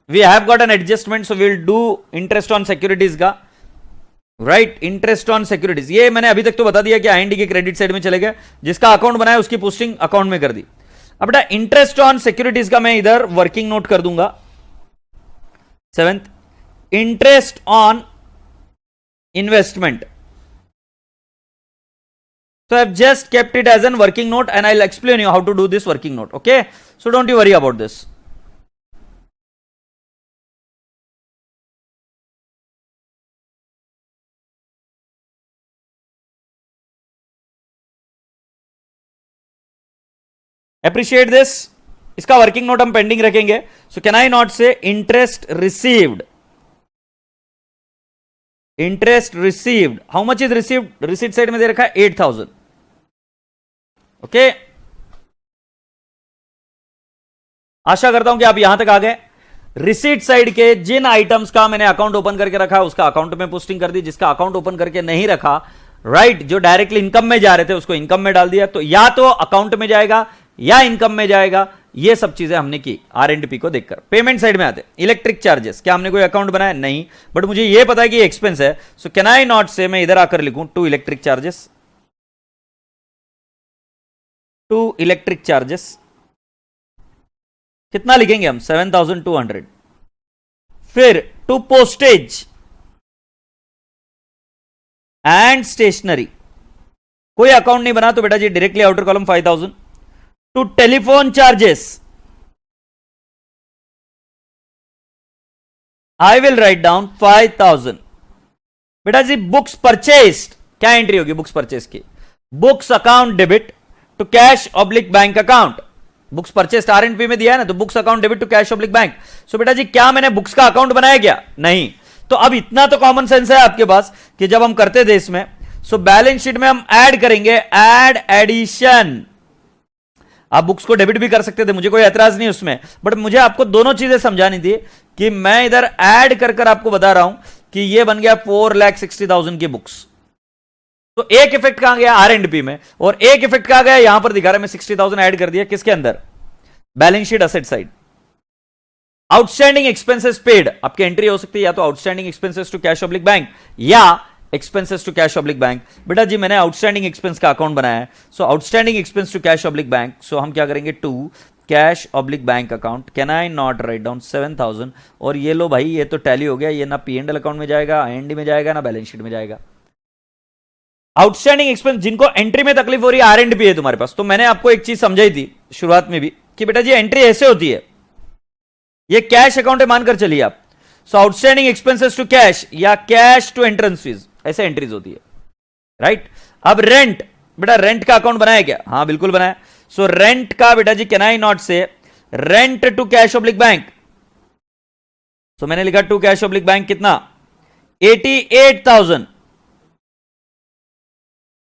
we have got an adjustment, so we will do interest on securities का, right, interest on securities, ये मैंने अभी तक तो बता दिया कि IND के क्रेडिट साइड में चले गए, जिसका अकाउंट बनाया उसकी पोस्टिंग अकाउंट में कर दी। अब बेटा इंटरेस्ट ऑन सिक्योरिटीज का मैं इधर वर्किंग नोट कर दूंगा। 7th, interest on investment, so I've just kept it as an working note and I'll explain you how to do this working note, okay? So don't you worry about this. Appreciate this, इसका working note हम pending रखेंगे। सो can I not say interest received, interest received, how much is received? Receipt side में दे रखा है 8,000, okay. आशा करता हूं कि आप यहां तक आ गए। रिसीट साइड के जिन आइटम्स का मैंने अकाउंट ओपन करके रखा है उसका अकाउंट में पोस्टिंग कर दी, जिसका अकाउंट ओपन करके नहीं रखा, राइट, जो डायरेक्टली इनकम में जा रहे थे उसको इनकम में डाल दिया, तो या तो अकाउंट में जाएगा या इनकम में जाएगा। ये सब चीजें हमने की आर&पी को देखकर। पेमेंट साइड में आते, इलेक्ट्रिक चार्जेस, क्या हमने कोई अकाउंट बनाया? नहीं, बट मुझे ये पता है कि एक्सपेंस है, सो कैन आई नॉट से मैं इधर आकर लिखूं to electric charges, to electric charges कितना लिखेंगे हम? 7,200। फिर टू पोस्टेज एंड स्टेशनरी, कोई अकाउंट नहीं बना तो बेटा जी directly outer column 5,000। To telephone charges I will write down 5,000। बेटा जी बुक्स परचेस्ड, क्या एंट्री होगी बुक्स परचेज की? Books account debit to cash oblique bank account. Books purchased R and P में दिया है ना, तो books account debit to cash oblique bank. सो बेटा जी क्या मैंने बुक्स का अकाउंट बनाया क्या? नहीं। तो अब इतना तो कॉमन सेंस है आपके पास कि जब हम करते थे इसमें, सो बैलेंस शीट में हम ऐड करेंगे, ऐड एडिशन। आप बुक्स को डेबिट भी कर सकते थे, मुझे कोई एतराज नहीं उसमें, बट मुझे आपको दोनों चीजें समझानी थी कि मैं इधर ऐड कर कर आपको बता रहा हूं कि ये बन गया 4,60,000 की बुक्स। तो एक इफेक्ट कहां गया? आर&पी में, और एक इफेक्ट कहां गया? यहां पर दिखा रहा है मैं 60,000 ऐड कर दिया, किसके अंदर? Balance sheet asset side. Outstanding expenses paid, आपकी एंट्री हो सकती है या तो outstanding expenses to cash oblique bank या expenses to cash oblique bank. बेटा जी मैंने आउटस्टैंडिंग एक्सपेंस का अकाउंट बनाया है, so outstanding expense to cash oblique bank, so हम क्या करेंगे? To cash oblique bank account. Can I not write down 7,000? और ये लो भाई, ये तो टैली हो गया, ये ना P&L अकाउंट में जाएगा, आईएनडी में जाएगा, ना बैलेंस शीट में जाएगा। आउटस्टैंडिंग एक्सपेंस जिनको एंट्री में तकलीफ हो रही है, आर&पी है तुम्हारे पास, तो मैंने आपको एक चीज समझाई थी शुरुआत में भी कि बेटा जी एंट्री ऐसे होती है, ये कैश अकाउंट है मानकर चलिए आप, सो आउटस्टैंडिंग एक्सपेंसेस टू कैश या कैश टू एंट्रेंस फीस, ऐसे एंट्रीज होती है, राइट। अब रेंट, बेटा रेंट का अकाउंट बनाया क्या? हाँ बिल्कुल बनाया। सो रेंट का बेटा जी can I not say rent to cash oblique bank, so मैंने लिखा टू कैश ऑब्लिक बैंक कितना? 88,000।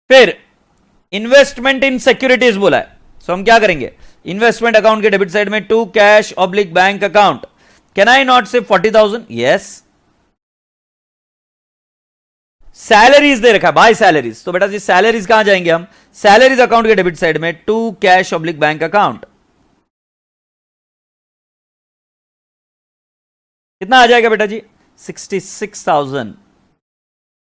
फिर इन्वेस्टमेंट इन सिक्योरिटीज बोला है, सो हम क्या करेंगे? इन्वेस्टमेंट अकाउंट के डेबिट साइड में to cash oblique bank account, can I not say 40,000? Yes. Salaries दे रखा है, बाय सैलरीज, तो बेटा जी सैलरीज कहां जाएंगे हम? सैलरीज अकाउंट के डेबिट साइड में to cash oblique bank account, कितना आ जाएगा बेटा जी? 66,000।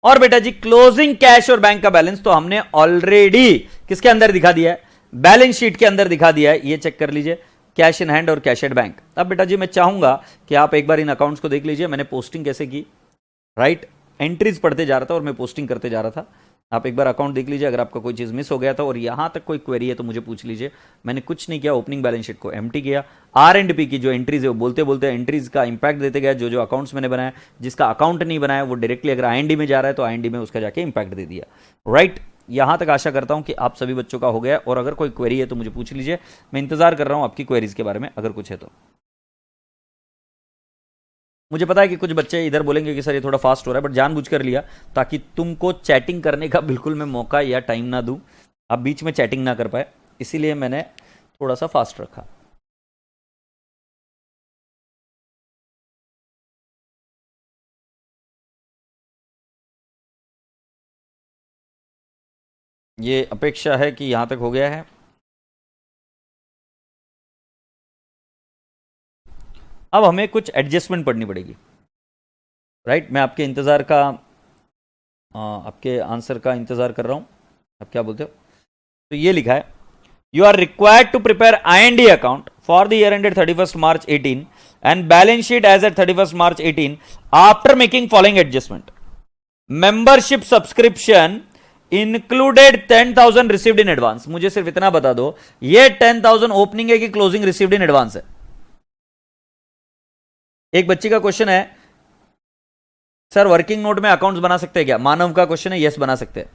और बेटा जी क्लोजिंग कैश और बैंक का बैलेंस तो हमने ऑलरेडी किसके अंदर दिखा दिया है? बैलेंस शीट के अंदर दिखा दिया है। ये चेक कर लीजिए, कैश इन हैंड और कैश एट बैंक। अब बेटा जी मैं चाहूंगा कि आप एक बार इन अकाउंट्स को देख लीजिए, मैंने पोस्टिंग कैसे की, राइट? एंट्रीज पढ़ते जा रहा था और मैं पोस्टिंग करते जा रहा था। आप एक बार अकाउंट देख लीजिए, अगर आपका कोई चीज़ मिस हो गया था और यहां तक कोई क्वेरी है तो मुझे पूछ लीजिए। मैंने कुछ नहीं किया, ओपनिंग बैलेंस शीट को एम्प्टी किया। आर एंड पी की जो एंट्रीज है वो बोलते बोलते एंट्रीज का इंपैक्ट देते गया। जो जो अकाउंट्स मैंने बनाया, जिसका अकाउंट नहीं बनाया वो डायरेक्टली अगर आईएनडी में जा रहा है तो आईएनडी में उसका जाके इंपैक्ट दे दिया, राइट? यहां तक आशा करता हूं कि आप सभी बच्चों का हो गया। और अगर कोई क्वेरी है तो मुझे पूछ लीजिए, मैं इंतजार कर रहा हूं आपकी क्वेरीज के बारे में, अगर कुछ है तो। मुझे पता है कि कुछ बच्चे इधर बोलेंगे कि सर ये थोड़ा फास्ट हो रहा है, बट जानबूझ कर लिया ताकि तुमको चैटिंग करने का बिल्कुल मैं मौका या टाइम ना दूं, आप बीच में चैटिंग ना कर पाए, इसीलिए मैंने थोड़ा सा फास्ट रखा। ये अपेक्षा है कि यहां तक हो गया है। अब हमें कुछ एडजस्टमेंट पढ़नी पड़ेगी, राइट? मैं आपके इंतजार का आपके आंसर का इंतजार कर रहा हूं। आप क्या बोलते हो? तो ये लिखा है, you are required to prepare I and E account for the year ended 31st March 18 and balance sheet as at 31st March 18 after making following adjustment. Membership subscription included 10,000 received in advance. मुझे सिर्फ इतना बता दो, ये 10,000 ओपनिंग है कि closing received in advance है? एक बच्ची का क्वेश्चन है, सर वर्किंग नोट में अकाउंट्स बना सकते हैं क्या? मानव का क्वेश्चन है, यस बना सकते हैं।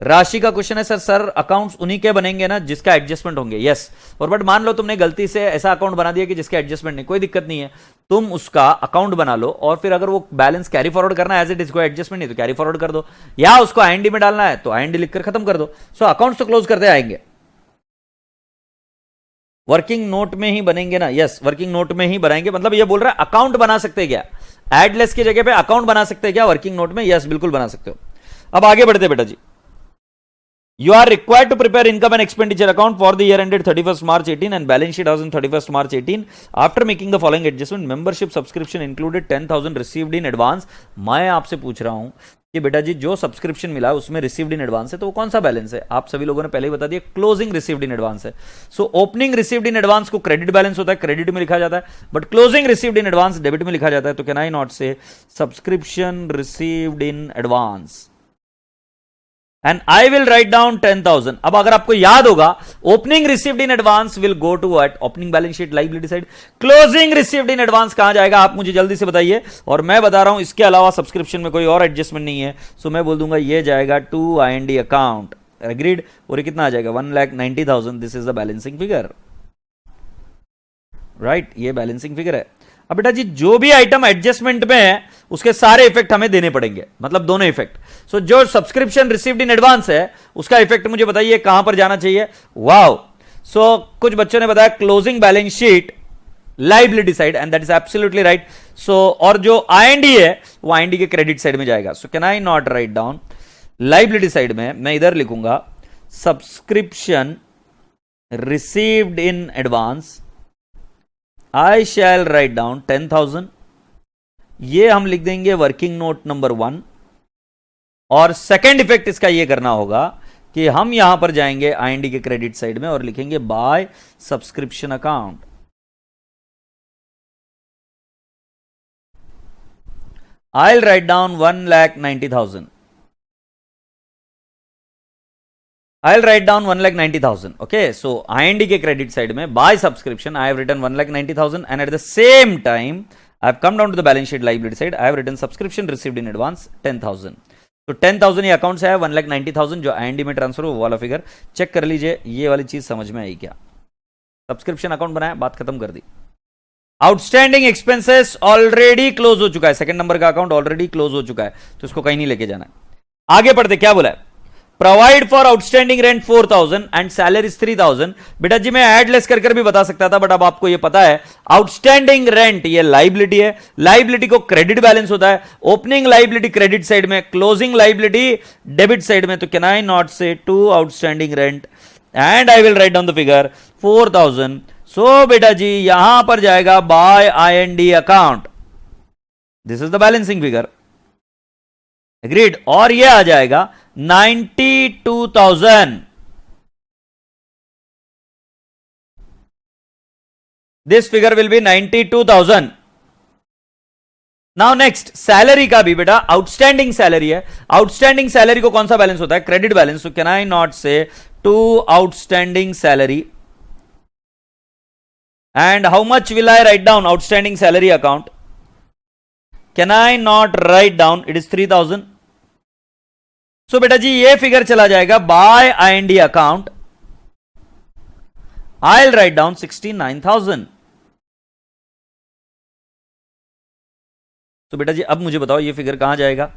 राशि का क्वेश्चन है, सर अकाउंट्स उन्हीं के बनेंगे ना जिसका एडजस्टमेंट होंगे? यस। और बट मान लो तुमने गलती से ऐसा अकाउंट बना दिया कि जिसका एडजस्टमेंट नहीं, कोई दिक्कत नहीं है, तुम उसका अकाउंट बना लो और फिर अगर वो बैलेंस कैरी फॉरवर्ड करना है एज इट इज, कोई एडजस्टमेंट नहीं तो कैरी फॉरवर्ड कर दो, या उसको आईएनडी में डालना है तो आईएनडी लिखकर खत्म कर दो। सो अकाउंट्स तो क्लोज करते आएंगे। वर्किंग नोट में ही बनेंगे ना? यस, वर्किंग नोट में ही बनाएंगे। मतलब ये बोल रहा है अकाउंट बना सकते हैं क्या? एडलेस की जगह पे अकाउंट बना सकते हैं क्या वर्किंग नोट में? यस, बिल्कुल बना सकते हो। अब आगे बढ़ते बेटा जी, you are required to prepare income and expenditure account for the year ended 31st March 18 and balance sheet as on 31st March 18 after making the following adjustment. membership subscription included 10,000 received in advance। मैं आपसे पूछ रहा हूं कि बेटा जी जो subscription मिला है उसमें रिसीव्ड इन एडवांस है, तो वो कौन सा बैलेंस है? आप सभी लोगों ने पहले ही बता दिया, क्लोजिंग रिसीव्ड इन एडवांस है। So opening received in advance को क्रेडिट बैलेंस होता है, क्रेडिट में लिखा जाता है, but closing received in advance debit में लिखा जाता है। तो can I not say subscription received in advance and I will write down 10,000। अब अगर आपको याद होगा, opening received in advance will go to what? Opening balance sheet liability side. Closing received in advance कहां जाएगा? आप मुझे जल्दी से बताइए। और मैं बता रहा हूं इसके अलावा सब्सक्रिप्शन में कोई और एडजस्टमेंट नहीं है, सो मैं बोल दूंगा ये जाएगा टू आईएनडी अकाउंट। एग्रीड? और ये कितना आ जाएगा? 1,90,000। This is the balancing figure, right? ये बैलेंसिंग फिगर है। अब बेटा जी जो भी आइटम एडजस्टमेंट में है उसके सारे इफेक्ट हमें देने पड़ेंगे, मतलब दोनों इफेक्ट। सो जो सब्सक्रिप्शन रिसीव्ड इन एडवांस है उसका इफेक्ट मुझे बताइए कहां पर जाना चाहिए? वाओ! सो कुछ बच्चों ने बताया closing balance sheet liability side, and that is absolutely right. So और जो आईएनडी है वो आईएनडी के क्रेडिट साइड में जाएगा। सो can I not write down liability side में? मैं इधर लिखूंगा subscription received in advance, I shall write down 10,000। ये हम लिख देंगे वर्किंग नोट नंबर 1। और सेकेंड इफेक्ट इसका ये करना होगा कि हम यहां पर जाएंगे आईएनडी के क्रेडिट साइड में और लिखेंगे by subscription account. I'll write down 1,90,000। I'll write down 1,90,000। Okay, so IND के क्रेडिट साइड में by subscription I have written 1,90,000 and at the same time I have come down to the balance sheet liability side, I have written subscription received in advance 10,000। तो 10,000 ये account से है, 1,90,000 जो IND में transfer हो वो वाला फिगर चेक कर लीजिए। ये वाली चीज समझ में आई क्या? सब्सक्रिप्शन अकाउंट बनाया, बात खत्म कर दी। आउटस्टैंडिंग एक्सपेंसेस ऑलरेडी क्लोज हो चुका है, सेकंड नंबर का अकाउंट ऑलरेडी क्लोज हो चुका है, तो इसको कहीं नहीं लेके जाना है। आगे पढ़ते क्या बोला है? Provide for outstanding rent 4,000 and salaries 3,000। बेटा जी मैं एड लेस कर भी बता सकता था, बट अब आपको ये पता है आउटस्टैंडिंग रेंट ये लायबिलिटी है, लायबिलिटी को क्रेडिट बैलेंस होता है। ओपनिंग लायबिलिटी क्रेडिट साइड में, क्लोजिंग लायबिलिटी डेबिट साइड में। तो can I not say to outstanding rent and I will write down the figure 4,000। So बेटा जी यहां पर जाएगा by IND account. This is the balancing figure, agreed. और ये आ जाएगा 92,000। This figure will be 92,000। Now next salary का भी बेटा आउटस्टैंडिंग सैलरी है। आउटस्टैंडिंग सैलरी को कौन सा बैलेंस होता है? Credit balance. So can I not say to outstanding salary and how much will I write down outstanding salary account? Can I not write down? It is 3,000। So बेटा जी ये figure चला जाएगा by IND account, I will write down 69,000। तो बेटा जी अब मुझे बताओ ये फिगर कहां जाएगा?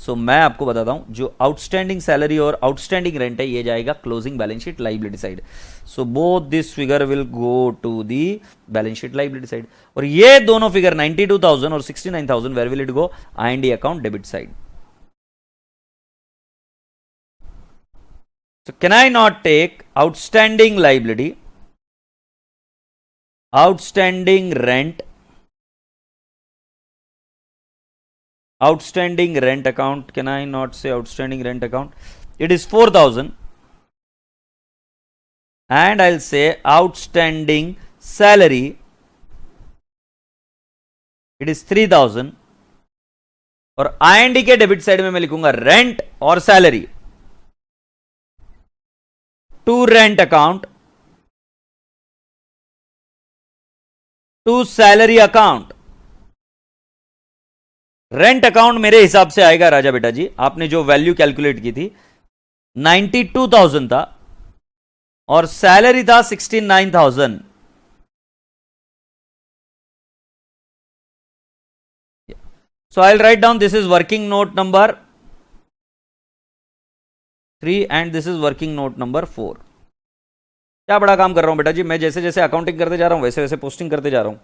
मैं आपको बताता हूं, जो आउटस्टैंडिंग सैलरी और आउटस्टैंडिंग रेंट है ये जाएगा closing balance sheet liability side. Both this figure will go to the balance sheet liability side. और ये दोनों फिगर 92,000 और 69,000 where will it go? IND account debit side. Can I not take outstanding liability, outstanding rent, outstanding rent account? Can I not say outstanding rent account? It is 4,000 and I'll say outstanding salary, it is 3,000 और IND के debit side में मैं लिखूंगा rent और salary. To rent account, to salary account. Rent account मेरे हिसाब से आएगा राजा बेटा जी, आपने जो वैल्यू कैलकुलेट की थी 92,000 था और सैलरी था 69,000। So I will write down this is working note number 3 and this is working note number 4। क्या बड़ा काम कर रहा हूं बेटा जी, मैं जैसे जैसे अकाउंटिंग करते जा रहा हूं वैसे वैसे पोस्टिंग करते जा रहा हूं।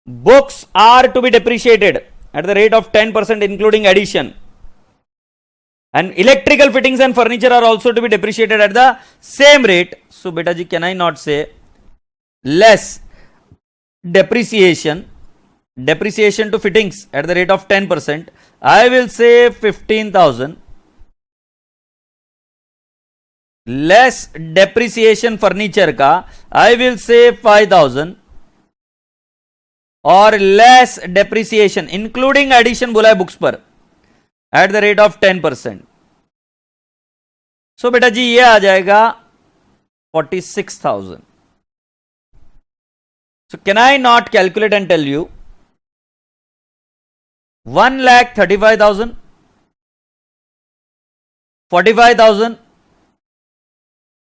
Books are to be depreciated at the rate of 10% including addition, and electrical fittings and furniture are also to be depreciated at the same rate. So beta ji can I not say less depreciation to fittings at the rate of 10%? I will say 15,000, less depreciation furniture का I will say 5,000 और less depreciation including addition बोला है books पर at the rate of 10%। So बेटा जी ये आ जाएगा 46,000। So can I not calculate and tell you 1,35,000, 45,000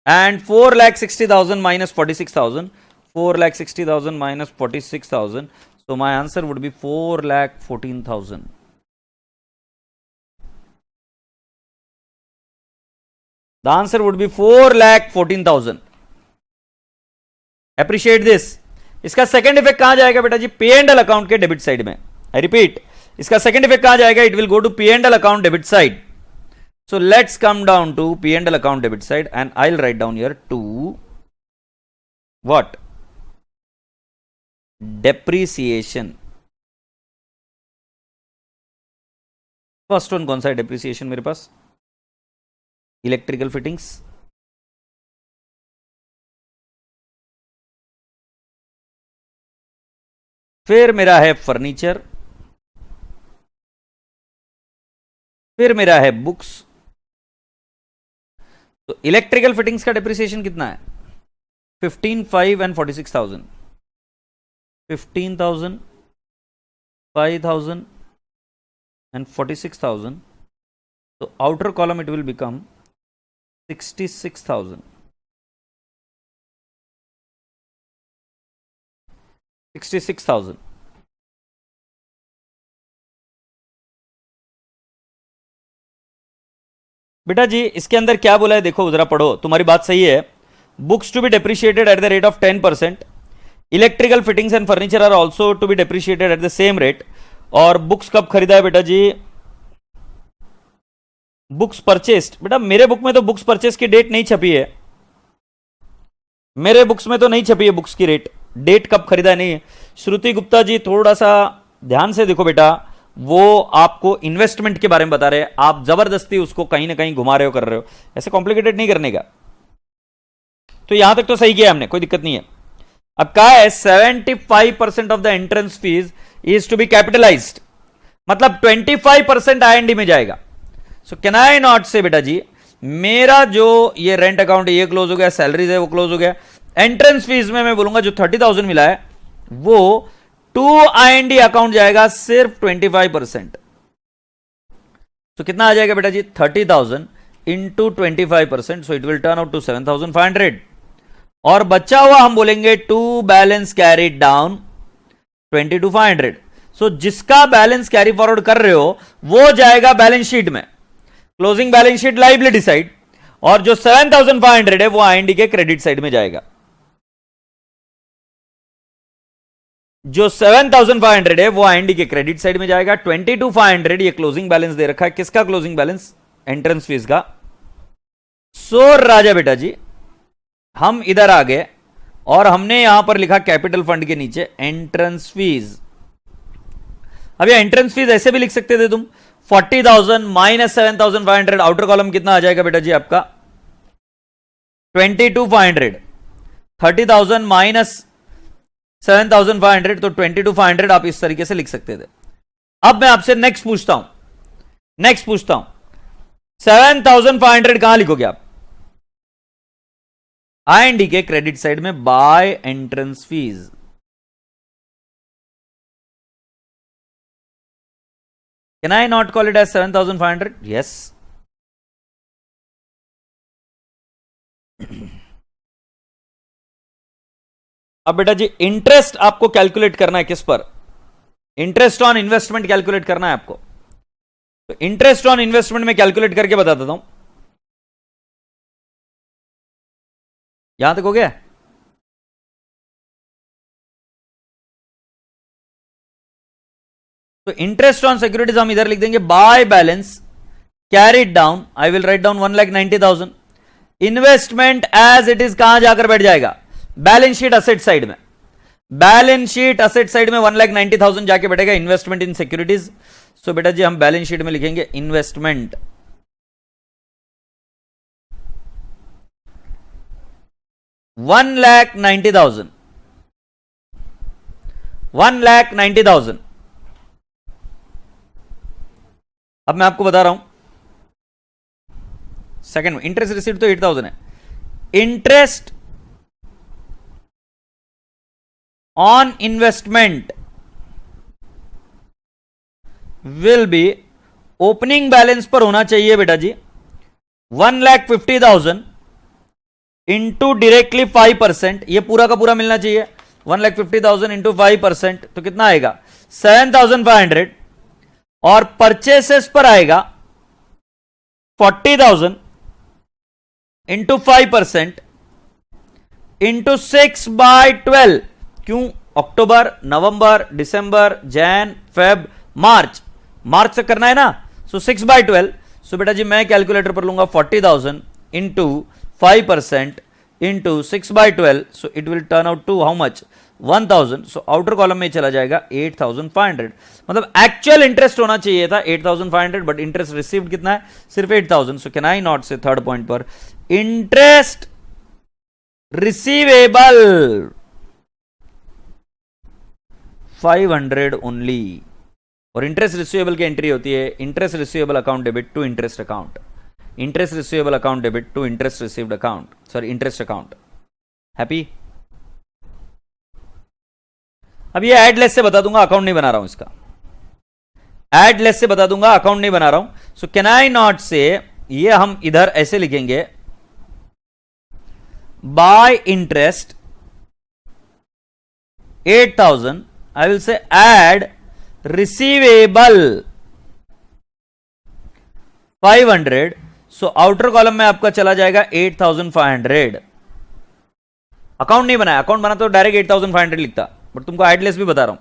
and 4,60,000 minus 46,000, 4,60,000 minus 46,000. So my answer would be 4,14,000. The answer would be 4,14,000. Appreciate this. इसका second effect कहां जाएगा बेटा जी? पी एंड एल अकाउंट के डेबिट साइड में। आई रिपीट, इसका second effect कहां जाएगा? It will go to P and L account debit side. So let's come down to P and L account debit side and I'll write down here to what? Depreciation. First one कौन सा है depreciation मेरे पास? Electrical fittings, फिर मेरा है furniture, फिर मेरा है बुक्स। तो इलेक्ट्रिकल फिटिंग्स का डेप्रिसिएशन कितना है? 15,500 and 46,000। 15,000, 5,000 and 46,000. So outer column it will become 66,000. 66,000. बेटा जी इसके अंदर क्या बोला है देखो जरा पढ़ो, तुम्हारी बात सही है। Books to be depreciated at the rate of 10%, electrical fittings and furniture are also to be depreciated at the same rate. और बुक्स कब खरीदा है बेटा जी? Books purchased. बेटा मेरे बुक में तो बुक्स परचेस की डेट नहीं छपी है, मेरे बुक्स में तो नहीं छपी है बुक्स की डेट कब खरीदा है नहीं है। श्रुति गुप्ता जी थोड़ा सा ध्यान से देखो बेटा, वो आपको इन्वेस्टमेंट के बारे में बता रहे हैं, आप जबरदस्ती उसको कहीं ना कहीं घुमा रहे हो, कर रहे हो, ऐसे कॉम्प्लिकेटेड नहीं करने का। तो यहां तक तो सही किया हमने, कोई दिक्कत नहीं है। अब क्या है, 75% of the entrance fee is to be capitalised, मतलब 25% आईएनडी में जाएगा। सो कैन आई नॉट से बेटा जी, मेरा जो ये रेंट अकाउंट ये क्लोज हो गया, सैलरीज है वो क्लोज हो गया, एंट्रेंस फीस में मैं बोलूंगा जो 30,000 मिला है वो टू आईएनडी अकाउंट जाएगा सिर्फ 25%। तो कितना आ जाएगा बेटा जी, 30,000 into 25%, so it will turn out to 7,500। और बचा हुआ हम बोलेंगे to balance carry down 22,500। So जिसका बैलेंस कैरी फॉरवर्ड कर रहे हो वो जाएगा बैलेंस शीट में, closing balance sheet liability side, और जो 7,500 है वो आईएनडी के क्रेडिट साइड में जाएगा। जो 7,500 है वो आईएनडी के क्रेडिट साइड में जाएगा। 22,500 ये क्लोजिंग बैलेंस दे रखा है, किसका क्लोजिंग बैलेंस, एंट्रेंस फीस का। सो राजा बेटा जी हम इधर आ गए और हमने यहां पर लिखा कैपिटल फंड के नीचे एंट्रेंस फीस। अब ये एंट्रेंस फीस ऐसे भी लिख सकते थे तुम, 40,000 माइनस 7,500, आउटर कॉलम कितना आ जाएगा बेटा जी आपका 22,500, 30,000 माइनस 7,500 तो 22,500 आप इस तरीके से लिख सकते थे। अब मैं आपसे नेक्स्ट पूछता हूं 7,500 कहां लिखोगे आप, आईएनडी के क्रेडिट साइड में by entrance fee. Can I not call it as 7,500? Yes. अब बेटा जी इंटरेस्ट आपको कैलकुलेट करना है किस पर, इंटरेस्ट ऑन इन्वेस्टमेंट कैलकुलेट करना है आपको। तो इंटरेस्ट ऑन इन्वेस्टमेंट में कैलकुलेट करके बता देता हूं। यहां तक हो गया? तो इंटरेस्ट ऑन सिक्योरिटीज हम इधर लिख देंगे by balance carried down, I will write down 1,90,000। Investment as it is कहां जाकर बैठ जाएगा, बैलेंस शीट असेट साइड में, बैलेंस शीट असेट साइड में 1,90,000 जाके बैठेगा इन्वेस्टमेंट इन सिक्योरिटीज। सो बेटा जी हम बैलेंस शीट में लिखेंगे इन्वेस्टमेंट 1,90,000, 1,90,000। अब मैं आपको बता रहा हूं सेकंड में, इंटरेस्ट रिसीव्ड तो 8,000 है, interest on investment will be, opening balance पर होना चाहिए बेटा जी 1,50,000 इंटू डायरेक्टली 5%, ये पूरा का पूरा मिलना चाहिए। 1,50,000 इंटू 5% तो कितना आएगा 7,500, और परचेसेस पर आएगा 40,000 इंटू 5% इंटू 6/12। क्यों, अक्टूबर, नवंबर, दिसंबर, जैन, फेब, मार्च, मार्च तक करना है ना, सो 6/12। सो बेटा जी मैं कैलकुलेटर पर लूंगा 40,000 into 5% into 6/12, so it will turn out to how much 1,000। So outer column में चला जाएगा 8,500, मतलब एक्चुअल इंटरेस्ट होना चाहिए था 8,500, बट इंटरेस्ट रिसीव्ड कितना है, सिर्फ 8,000। So can I not say third point पर इंटरेस्ट रिसीवेबल 500 ओनली। और इंटरेस्ट रिसीवेबल की एंट्री होती है interest receivable account debit to interest account, interest receivable account debit to interest received account, sorry interest account. Happy? अब ये एडलेस से बता दूंगा, अकाउंट नहीं बना रहा हूं इसका, एडलेस से बता दूंगा, अकाउंट नहीं बना रहा हूं। सो कैन आई नॉट से, ये हम इधर ऐसे लिखेंगे by interest 8,000, I will say add receivable 500। So outer column में आपका चला जाएगा 8,500। अकाउंट नहीं बनाया, अकाउंट बना तो डायरेक्ट 8,500 लिखता, बट तुमको एडलेस भी बता रहा हूं।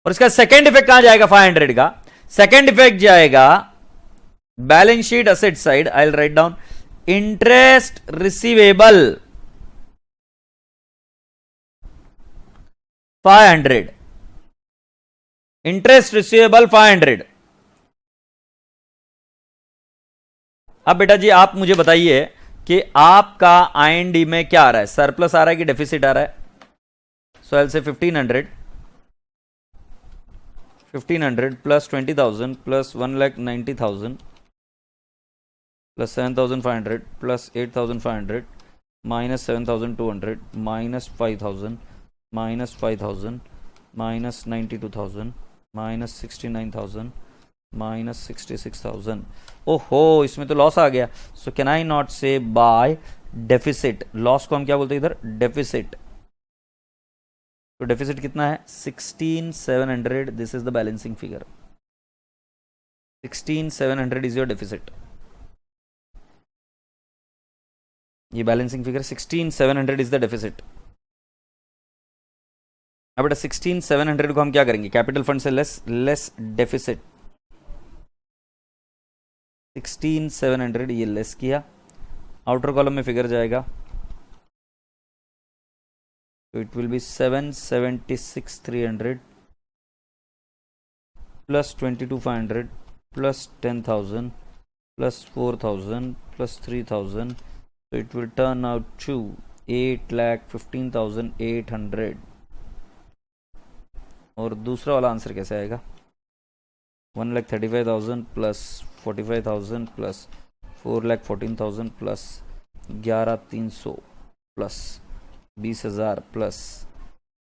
और इसका सेकेंड इफेक्ट कहां जाएगा 500 का, सेकेंड इफेक्ट जाएगा balance sheet asset side, I will write down interest receivable 500, interest receivable 500। अब बेटा जी आप मुझे बताइए कि आपका आईएनडी में क्या आ रहा है, सरप्लस आ रहा है कि डेफिसिट आ रहा है? सो एल से 1500 plus 20,000 plus 1,90,000 plus 7,500 plus 8,500 minus 7,200 minus 5,000 minus 5,000 minus 92,000 minus 69,000 minus 66,000। ओहो, इसमें तो लॉस आ गया। सो कैन आई नॉट से बाय डेफिसिट? लॉस को हम क्या बोलते हैं इधर? डेफिसिट। तो डेफिसिट कितना है? 16,700। This is the balancing figure. 16,700 is your deficit. ये balancing figure 16,700 is the deficit. अब बेटा 16,700 को हम क्या करेंगे? कैपिटल फंड से लेस डेफिसिट। 16,700 ये लेस किया, आउटर कॉलम में फिगर जाएगा तो it will be 776,300 plus 22,500 plus 10,000 plus 4,000 plus 3,000, so it will turn out to 8,15,800। और दूसरा वाला आंसर कैसे आएगा? 1,35,000 plus 45,000 plus 4,14,000 plus 11,300 plus 20,000 plus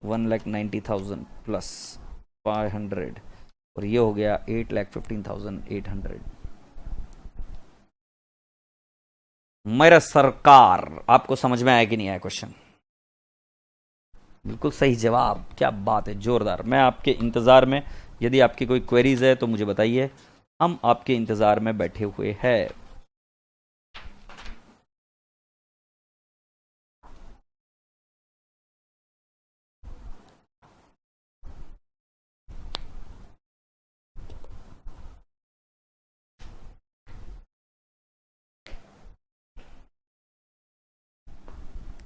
1,90,000 plus 500, और ये हो गया 8,15,800। मेरा सरकार, आपको समझ में आया कि नहीं आया क्वेश्चन? बिल्कुल सही जवाब, क्या बात है, जोरदार। मैं आपके इंतजार में, यदि आपकी कोई क्वेरीज है तो मुझे बताइए, हम आपके इंतजार में बैठे हुए हैं।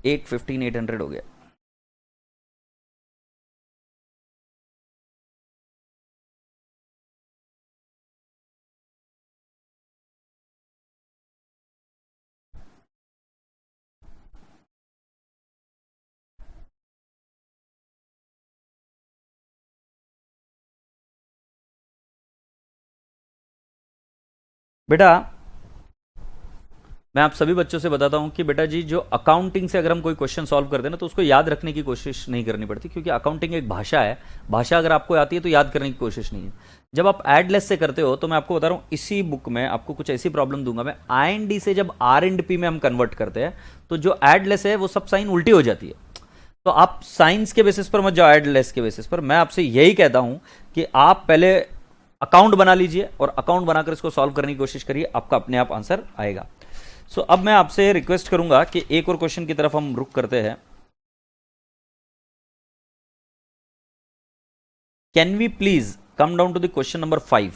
एक 15,800 हो गया। बेटा मैं आप सभी बच्चों से बताता हूं कि बेटा जी, जो अकाउंटिंग से अगर हम कोई क्वेश्चन सॉल्व करते हैं ना, तो उसको याद रखने की कोशिश नहीं करनी पड़ती, क्योंकि अकाउंटिंग एक भाषा है। भाषा अगर आपको आती है तो याद करने की कोशिश नहीं है। जब आप एड लेस से करते हो, तो मैं आपको बता रहा हूं, इसी बुक में आपको कुछ ऐसी प्रॉब्लम दूंगा मैं, आईएनडी से जब आर एंड पी में हम कन्वर्ट करते हैं, तो जो एड लेस है वो सब साइन उल्टी हो जाती है। तो आप साइंस के बेसिस पर मत जाओ, एड लेस के बेसिस पर। मैं आपसे यही कहता हूं कि आप पहले अकाउंट बना लीजिए और अकाउंट बनाकर इसको सॉल्व करने की कोशिश करिए, आपका अपने आप आंसर आएगा। सो अब मैं आपसे रिक्वेस्ट करूंगा कि एक और क्वेश्चन की तरफ हम रुक करते हैं। Can we please come down to the question number 5?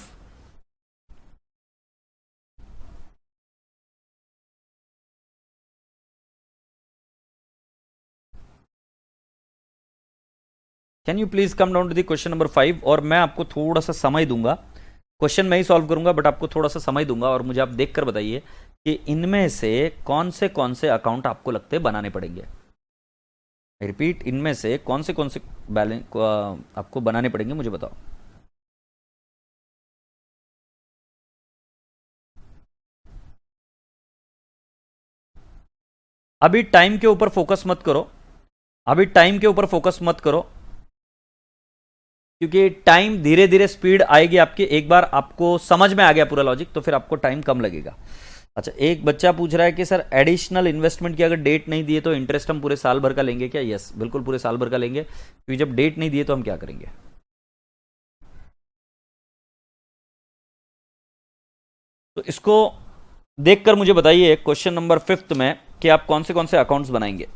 Can you please come down to the question number 5? और मैं आपको थोड़ा सा समय दूंगा, क्वेश्चन मैं ही सॉल्व करूंगा, बट आपको थोड़ा सा समय दूंगा, और मुझे आप देखकर बताइए कि इनमें से कौन से अकाउंट आपको लगते बनाने पड़ेंगे। रिपीट, इनमें से कौन से बैलेंस आपको बनाने पड़ेंगे, मुझे बताओ। अभी टाइम के ऊपर फोकस मत करो, अभी टाइम के ऊपर फोकस मत करो, क्योंकि टाइम धीरे धीरे स्पीड आएगी आपकी। एक बार आपको समझ में आ गया पूरा लॉजिक, तो फिर आपको टाइम कम लगेगा। अच्छा, एक बच्चा पूछ रहा है कि सर एडिशनल इन्वेस्टमेंट की अगर डेट नहीं दिए तो इंटरेस्ट हम पूरे साल भर का लेंगे क्या? यस, बिल्कुल पूरे साल भर का लेंगे, क्योंकि जब डेट नहीं दिए तो हम क्या करेंगे। तो इसको देखकर मुझे बताइए क्वेश्चन नंबर 5 में कि आप कौन से अकाउंट्स बनाएंगे।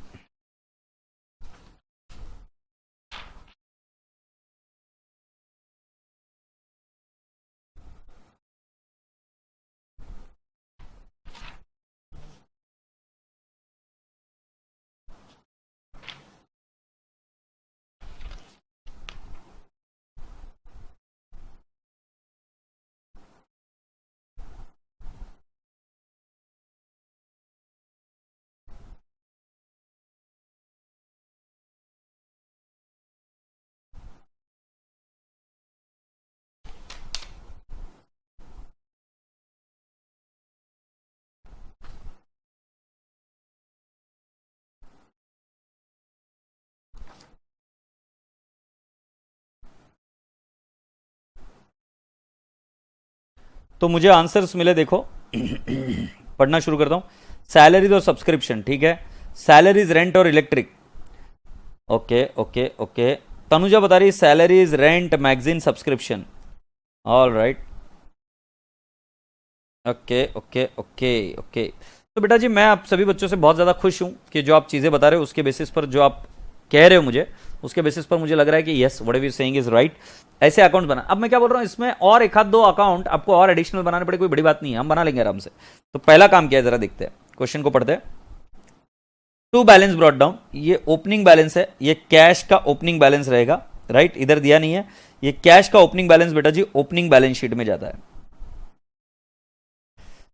तो मुझे आंसर्स मिले, देखो पढ़ना शुरू करता हूं। सैलरीज और सब्सक्रिप्शन, ठीक है। सैलरीज, रेंट और electric. Okay okay okay, Tanuja बता रही salaries, rent, magazine, subscription. All right, okay okay okay okay. तो बेटा जी, मैं आप सभी बच्चों से बहुत ज़्यादा खुश हूं कि जो आप चीज़ें बता रहे हो उसके बेसिस पर, जो आप कह रहे हो मुझे, उसके बेसिस पर मुझे लग रहा है कि yes, what you saying is right. ऐसे अकाउंट बना। अब मैं क्या बोल रहा हूं, इसमें और एक आध दो अकाउंट आपको और एडिशनल बनाने पड़े, कोई बड़ी बात नहीं है, हम बना लेंगे आराम से। तो पहला काम क्या है जरा देखते हैं, क्वेश्चन को पढ़ते हैं। टू बैलेंस ब्रॉट डाउन, ये ओपनिंग बैलेंस है, ये कैश का ओपनिंग बैलेंस रहेगा, राइट। इधर दिया नहीं है, ये कैश का ओपनिंग बैलेंस बेटा जी ओपनिंग बैलेंस शीट में जाता है।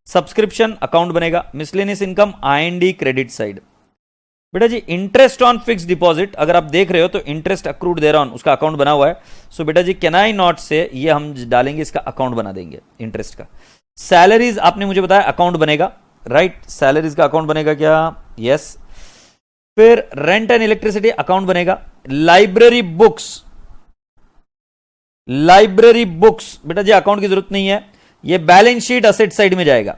सब्सक्रिप्शन अकाउंट बनेगा, miscellaneous income IND credit side. बेटा जी इंटरेस्ट ऑन फिक्स डिपॉजिट, अगर आप देख रहे हो तो इंटरेस्ट अक्रूड दे रहा हूं, उसका अकाउंट बना हुआ है। सो बेटा जी कैन आई नॉट से ये हम डालेंगे, इसका अकाउंट बना देंगे इंटरेस्ट का। सैलरीज आपने मुझे बताया अकाउंट बनेगा, राइट। सैलरीज का अकाउंट बनेगा क्या, यस। फिर रेंट एंड इलेक्ट्रिसिटी अकाउंट बनेगा। लाइब्रेरी बुक्स, लाइब्रेरी बुक्स बेटा जी अकाउंट की जरूरत नहीं है, ये बैलेंस शीट असेट साइड में जाएगा।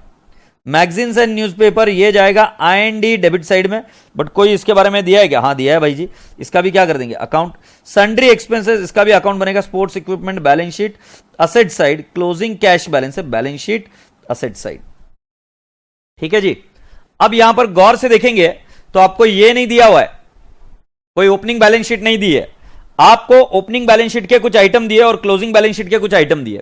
मैगजीन्स एंड न्यूज़पेपर ये जाएगा आईएनडी डेबिट साइड में। बट कोई इसके बारे में दिया है क्या, हाँ दिया है भाई जी, इसका भी क्या कर देंगे अकाउंट। सन्ड्री एक्सपेंसेस, इसका भी अकाउंट बनेगा। Sports equipment balance sheet asset side. Closing cash balance है, बैलेंस शीट असेट साइड, ठीक है जी। अब यहां पर गौर से देखेंगे तो आपको ये नहीं दिया हुआ है, कोई ओपनिंग बैलेंस शीट नहीं दी है आपको। ओपनिंग बैलेंस शीट के कुछ आइटम दिए और क्लोजिंग बैलेंस शीट के कुछ आइटम दिए।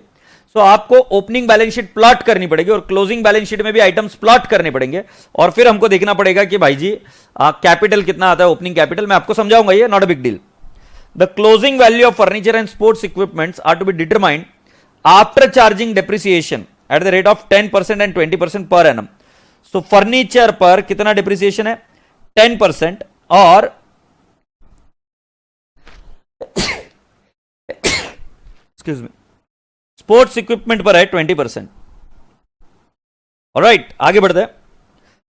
सो आपको ओपनिंग बैलेंस शीट प्लॉट करनी पड़ेगी और क्लोजिंग बैलेंस शीट में भी आइटम्स प्लॉट करने पड़ेंगे। और फिर हमको देखना पड़ेगा कि भाई जी कैपिटल कितना आता है, ओपनिंग कैपिटल। मैं आपको समझाऊंगा, ये not a big deal. The closing value of furniture and sports equipments are to be determined after charging depreciation at the rate of 10% and 20% per annum. So furniture पर कितना depreciation है, 10%, और excuse me, sports equipment पर है 20%। Alright, आगे बढ़ते हैं।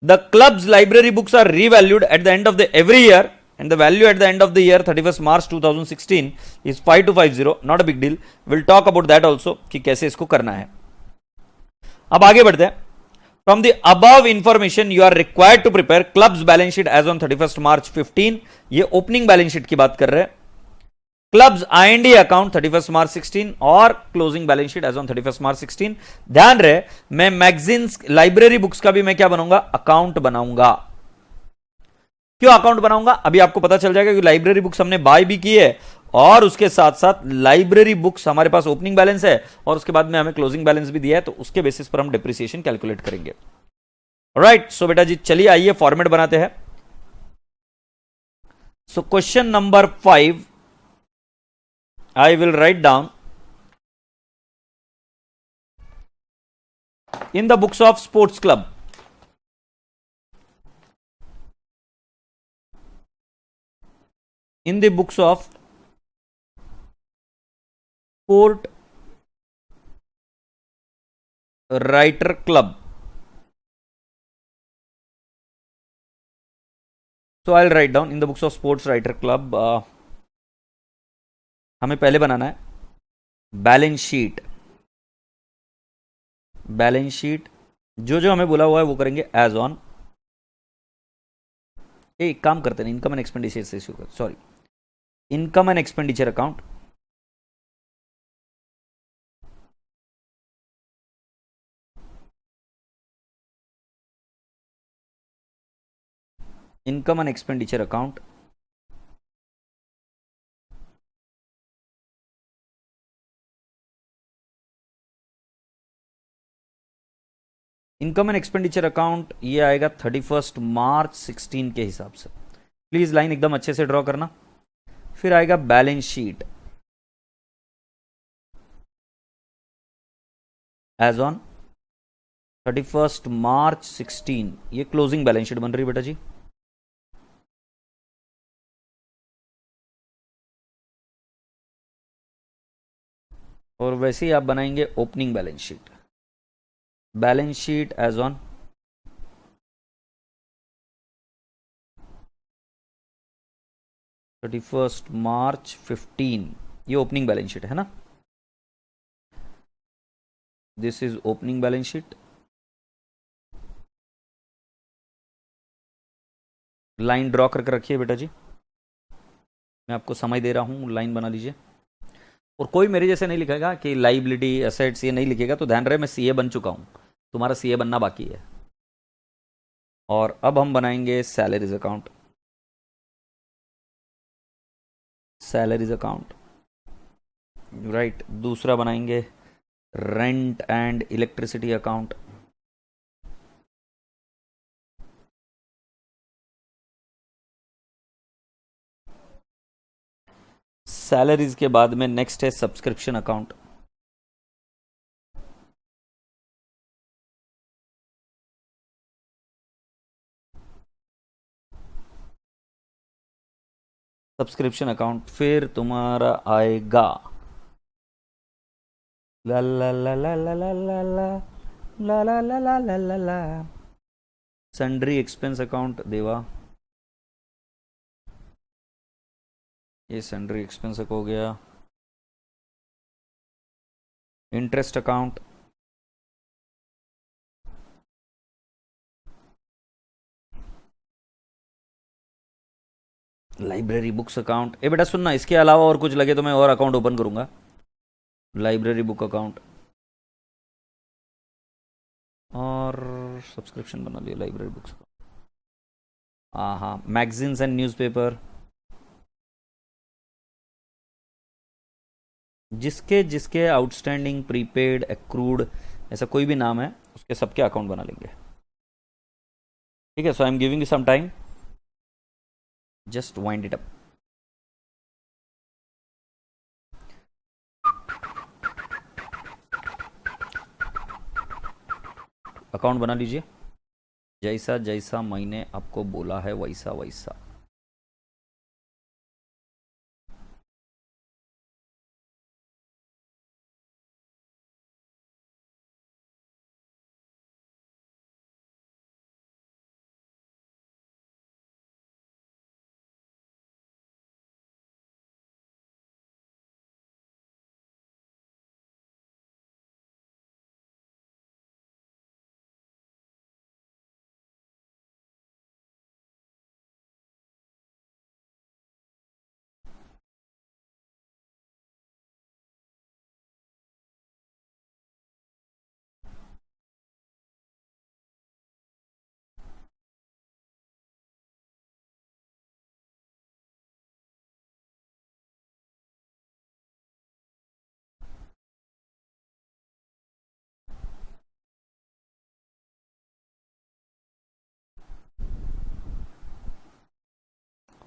The club's library books are revalued at the end of the every year and the value at the end of the year 31 March 2016 is 5250, not a big deal. Will talk about that also कि कैसे इसको करना है। अब आगे बढ़ते हैं। From the above information you are required to prepare club's balance sheet as on 31 March 15। ये ओपनिंग बैलेंस शीट की बात कर रहे हैं। क्लब्स आईएनडी अकाउंट 31 मार्च 16 और closing balance sheet as on 31 March 16। ध्यान रहे, मैं मैगजीन्स लाइब्रेरी बुक्स का भी मैं क्या बनाऊंगा, अकाउंट बनाऊंगा। क्यों अकाउंट बनाऊंगा, अभी आपको पता चल जाएगा कि लाइब्रेरी बुक्स हमने बाय भी की है और उसके साथ साथ लाइब्रेरी बुक्स हमारे पास ओपनिंग बैलेंस है और उसके बाद में हमें क्लोजिंग बैलेंस भी दिया है, तो उसके बेसिस पर हम डिप्रिसिएशन कैलकुलेट करेंगे। राइट, सो बेटा जी चलिए आइए फॉर्मेट बनाते हैं। So question number 5 I will write down in the books of sports club. In the books of sport writer club. So I'll write down in the books of sports writer club. हमें पहले बनाना है balance sheet. Balance sheet जो जो हमें बोला हुआ है वो करेंगे एज ऑन। एक काम करते हैं, इनकम एंड एक्सपेंडिचर से शुरू कर, sorry, income and expenditure account. Income and expenditure account, income and expenditure account ये आएगा 31 मार्च 16 के हिसाब से। प्लीज लाइन एकदम अच्छे से ड्रॉ करना। फिर आएगा balance sheet as on 31 March 16, ये क्लोजिंग बैलेंस शीट बन रही है बेटा जी। और वैसे ही आप बनाएंगे opening balance sheet. Balance sheet as on 31 March 15, ये ओपनिंग बैलेंस शीट है ना। This is opening balance sheet, line draw करके रखिए बेटा जी, मैं आपको समय दे रहा हूँ, लाइन बना लीजिए। और कोई मेरे जैसे नहीं लिखेगा कि लाइबिलिटी एसेट्स ये नहीं लिखेगा, तो ध्यान रहे मैं सीए बन चुका हूँ, तुम्हारा सीए बनना बाकी है। और अब हम बनाएंगे salaries account, salaries account right. दूसरा बनाएंगे rent and electricity account, salaries के बाद में नेक्स्ट है सब्सक्रिप्शन अकाउंट, सब्सक्रिप्शन अकाउंट। फिर तुम्हारा आएगा ला ला ला ला ला ला ला ला ला ला ला ला ला ला ला सन्ड्री एक्सपेंस अकाउंट देवा, ये सन्ड्री एक्सपेंस हो गया। Interest account, library books account. ए बेटा सुनना, इसके अलावा और कुछ लगे तो मैं और अकाउंट ओपन करूंगा। लाइब्रेरी बुक अकाउंट और सब्सक्रिप्शन बना लिया लाइब्रेरी बुक्स का। हाँ हाँ, मैगजीन्स एंड न्यूज़पेपर, जिसके जिसके आउटस्टैंडिंग, प्रीपेड, एक्रूड ऐसा कोई भी नाम है उसके सबके अकाउंट बना लेंगे। ठीक है, so I am giving you some time, just wind it up. Account बना लीजिए, जैसा जैसा मैंने आपको बोला है वैसा वैसा।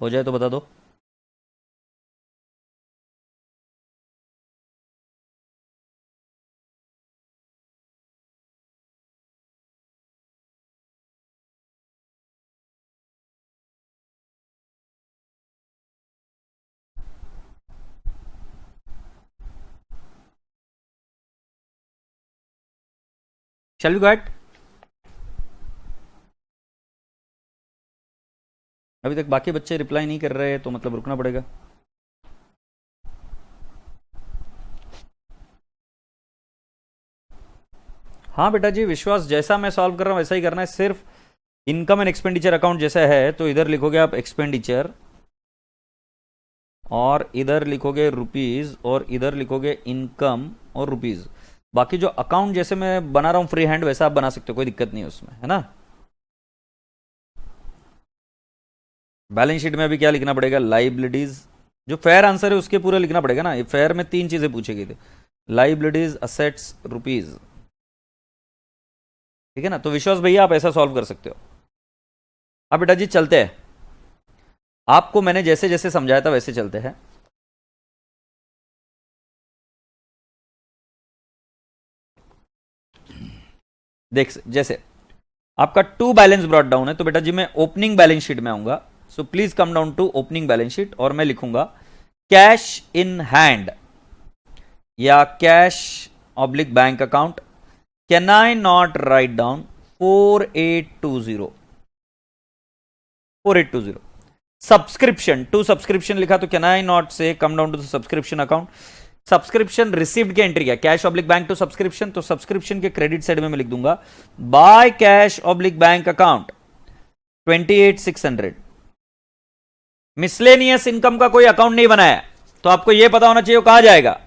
हो जाए तो बता दो। Shall we go ahead? अभी तक बाकी बच्चे रिप्लाई नहीं कर रहे, तो मतलब रुकना पड़ेगा। हाँ बेटा जी, विश्वास, जैसा मैं सॉल्व कर रहा हूँ वैसा ही करना है। सिर्फ इनकम एंड एक्सपेंडिचर अकाउंट जैसा है तो इधर लिखोगे आप एक्सपेंडिचर, और इधर लिखोगे रुपीज, और इधर लिखोगे इनकम और रुपीज। बाकी जो अकाउंट जैसे मैं बना रहा हूँ फ्री हैंड, वैसा आप बना सकते हो, कोई दिक्कत नहीं है उसमें, है ना। बैलेंस शीट में अभी क्या लिखना पड़ेगा? लाइबिलिटीज, जो फेयर आंसर है उसके पूरे लिखना पड़ेगा ना। ये फेयर में 3 चीजें पूछी गई थी, लाइबिलिटीज, असेट्स, रुपीज। ठीक है ना, तो विश्वास भैया आप ऐसा सॉल्व कर सकते हो। अब बेटा जी चलते हैं, आपको मैंने जैसे जैसे समझाया था वैसे चलते हैं। देख, जैसे आपका टू बैलेंस ब्रॉट डाउन है, तो बेटा जी मैं ओपनिंग बैलेंस शीट में आऊंगा। So please come down to opening balance sheet, और मैं लिखूंगा कैश इन हैंड या cash oblique bank account. Can I not write down 4820? 4820 subscription, to subscription लिखा, तो can I not say come down to the subscription account subscription received की entry क्या, cash oblique bank to subscription, तो subscription के credit side में मैं लिख दूंगा by cash oblique bank account 28,600। Miscellaneous income का कोई अकाउंट नहीं बनाया तो आपको यह पता होना चाहिए वो कहां जाएगा,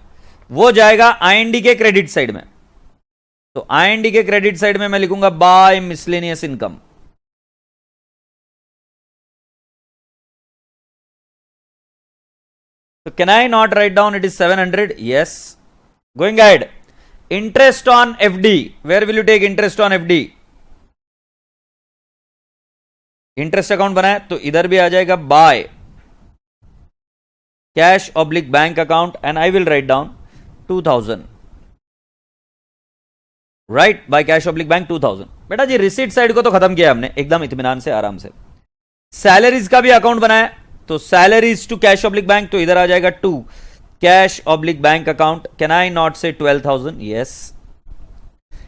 वो जाएगा आईएनडी के क्रेडिट साइड में। तो आईएनडी के क्रेडिट साइड में मैं लिखूंगा by miscellaneous income. So can I not write down it is 700? Yes. Going ahead. Interest on FD. Where will you take interest on FD? Interest account बनाए तो इधर भी आ जाएगा by cash oblique bank account and I will write down 2000, right, bye cash oblique bank 2000। बेटा जी receipt side को तो खत्म किया हमने एकदम इत्मीनान से, आराम से। सैलरीज का भी अकाउंट बनाया तो salaries to cash oblique bank, तो इधर आ जाएगा to cash oblique bank account. Can I not say 12,000? Yes.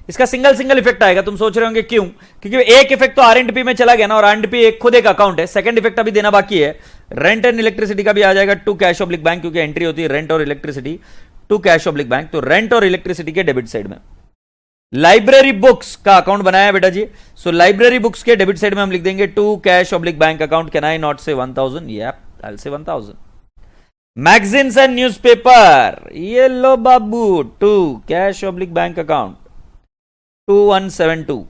इसका सिंगल सिंगल इफेक्ट आएगा। तुम सोच रहे होंगे क्यों, क्योंकि एक इफेक्ट तो आरएंडपी में चला गया ना, और आरएंडपी एक खुद एक अकाउंट है। सेकंड इफेक्ट अभी देना बाकी है। रेंट एंड इलेक्ट्रिसिटी का भी आ जाएगा टू कैश ऑब्लिक बैंक, क्योंकि एंट्री होती है रेंट और electricity to cash oblique bank, तो रेंट और इलेक्ट्रिसिटी के डेबिट साइड में। लाइब्रेरी बुक्स का अकाउंट बनाया है बेटा जी, सो लाइब्रेरी बुक्स के डेबिट साइड में हम लिख देंगे to cash oblique bank account. Can I not say 1,000? Yup, I will से 1,000। मैगजीन्स एंड न्यूज़पेपर, ये लो बाबू, to cash oblique bank account 2172।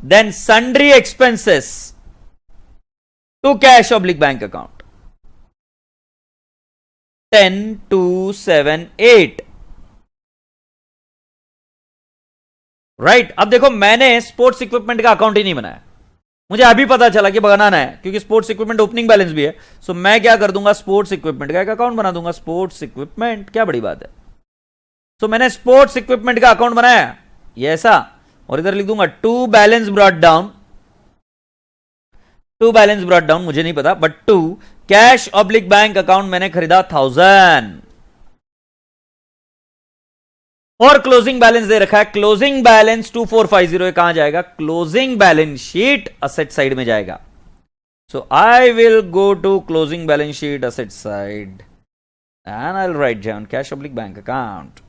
Then sundry expenses to cash oblique bank account 10,278। Right, अब देखो मैंने स्पोर्ट्स इक्विपमेंट का account ही नहीं बनाया, मुझे अभी पता चला कि बनाना है, क्योंकि स्पोर्ट्स इक्विपमेंट ओपनिंग बैलेंस भी है। सो मैं क्या कर दूंगा, स्पोर्ट्स इक्विपमेंट का एक अकाउंट बना दूंगा। स्पोर्ट्स इक्विपमेंट, क्या बड़ी बात है। सो मैंने स्पोर्ट्स इक्विपमेंट का अकाउंट बनाया ये ऐसा, और इधर लिख दूंगा to balance brought down, to balance brought down मुझे नहीं पता, but to cash oblique bank account मैंने खरीदा 1000, और क्लोजिंग बैलेंस दे रखा है। क्लोजिंग बैलेंस 2450 कहां जाएगा, closing balance sheet asset side में जाएगा। So I will go to closing balance sheet asset side and I will write down cash oblique bank account.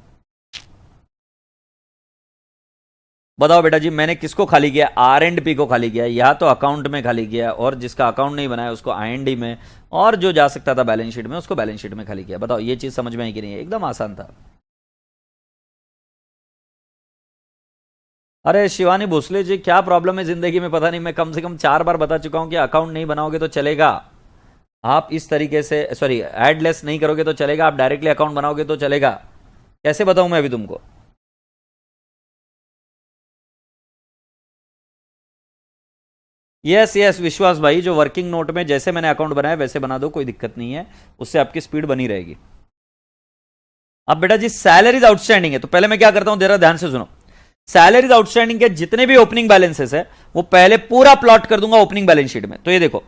बताओ बेटा जी मैंने किसको खाली किया, आर एंड पी को खाली किया, या तो अकाउंट में खाली किया, और जिसका अकाउंट नहीं बनाया उसको आईएनडी में, और जो जा सकता था बैलेंस शीट में उसको बैलेंस शीट में खाली किया। बताओ ये चीज समझ में आई कि नहीं है, एकदम आसान था। अरे शिवानी भोसले जी क्या प्रॉब्लम है जिंदगी में, पता नहीं, मैं कम से कम 4 बार बता चुका हूं कि अकाउंट नहीं बनाओगे तो चलेगा, आप इस तरीके से सॉरी एडलेस नहीं करोगे तो चलेगा, आप डायरेक्टली अकाउंट बनाओगे तो चलेगा। कैसे बताऊं मैं अभी तुमको। यस यस विश्वास भाई, जो वर्किंग नोट में जैसे मैंने अकाउंट बनाया वैसे बना दो, कोई दिक्कत नहीं है, उससे आपकी स्पीड बनी रहेगी। अब बेटा जी सैलरीज आउटस्टैंडिंग है, तो पहले मैं क्या करता हूं, जरा ध्यान से सुनो। सैलरीज आउटस्टैंडिंग के जितने भी ओपनिंग बैलेंसेस है वो पहले पूरा प्लॉट कर दूंगा ओपनिंग बैलेंस शीट में। तो ये देखो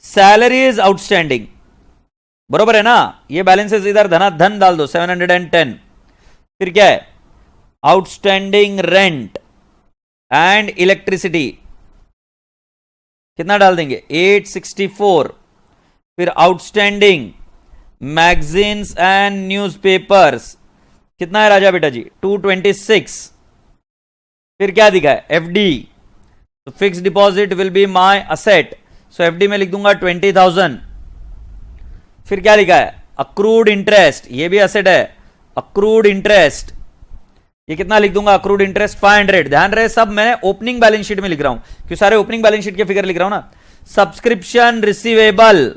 सैलरीज आउटस्टैंडिंग, बरोबर है ना, ये बैलेंसेस इधर धन डाल दो 710। फिर क्या है, आउटस्टैंडिंग रेंट एंड इलेक्ट्रिसिटी कितना डाल देंगे 864। फिर आउटस्टैंडिंग मैगजीन्स एंड न्यूज़पेपर्स कितना है राजा बेटा जी 226। फिर क्या दिखा है एफडी, तो fix deposit will be my asset, so FD में लिख दूंगा 20,000। फिर क्या लिखा है अक्रूड इंटरेस्ट, ये भी असेट है, अक्रूड इंटरेस्ट ये कितना लिख दूंगा, अक्रूड इंटरेस्ट 500। ध्यान रहे सब मैं ओपनिंग बैलेंस शीट में लिख रहा हूं, क्योंकि सारे ओपनिंग बैलेंस शीट के फिगर लिख रहा हूं ना। Subscription receivable,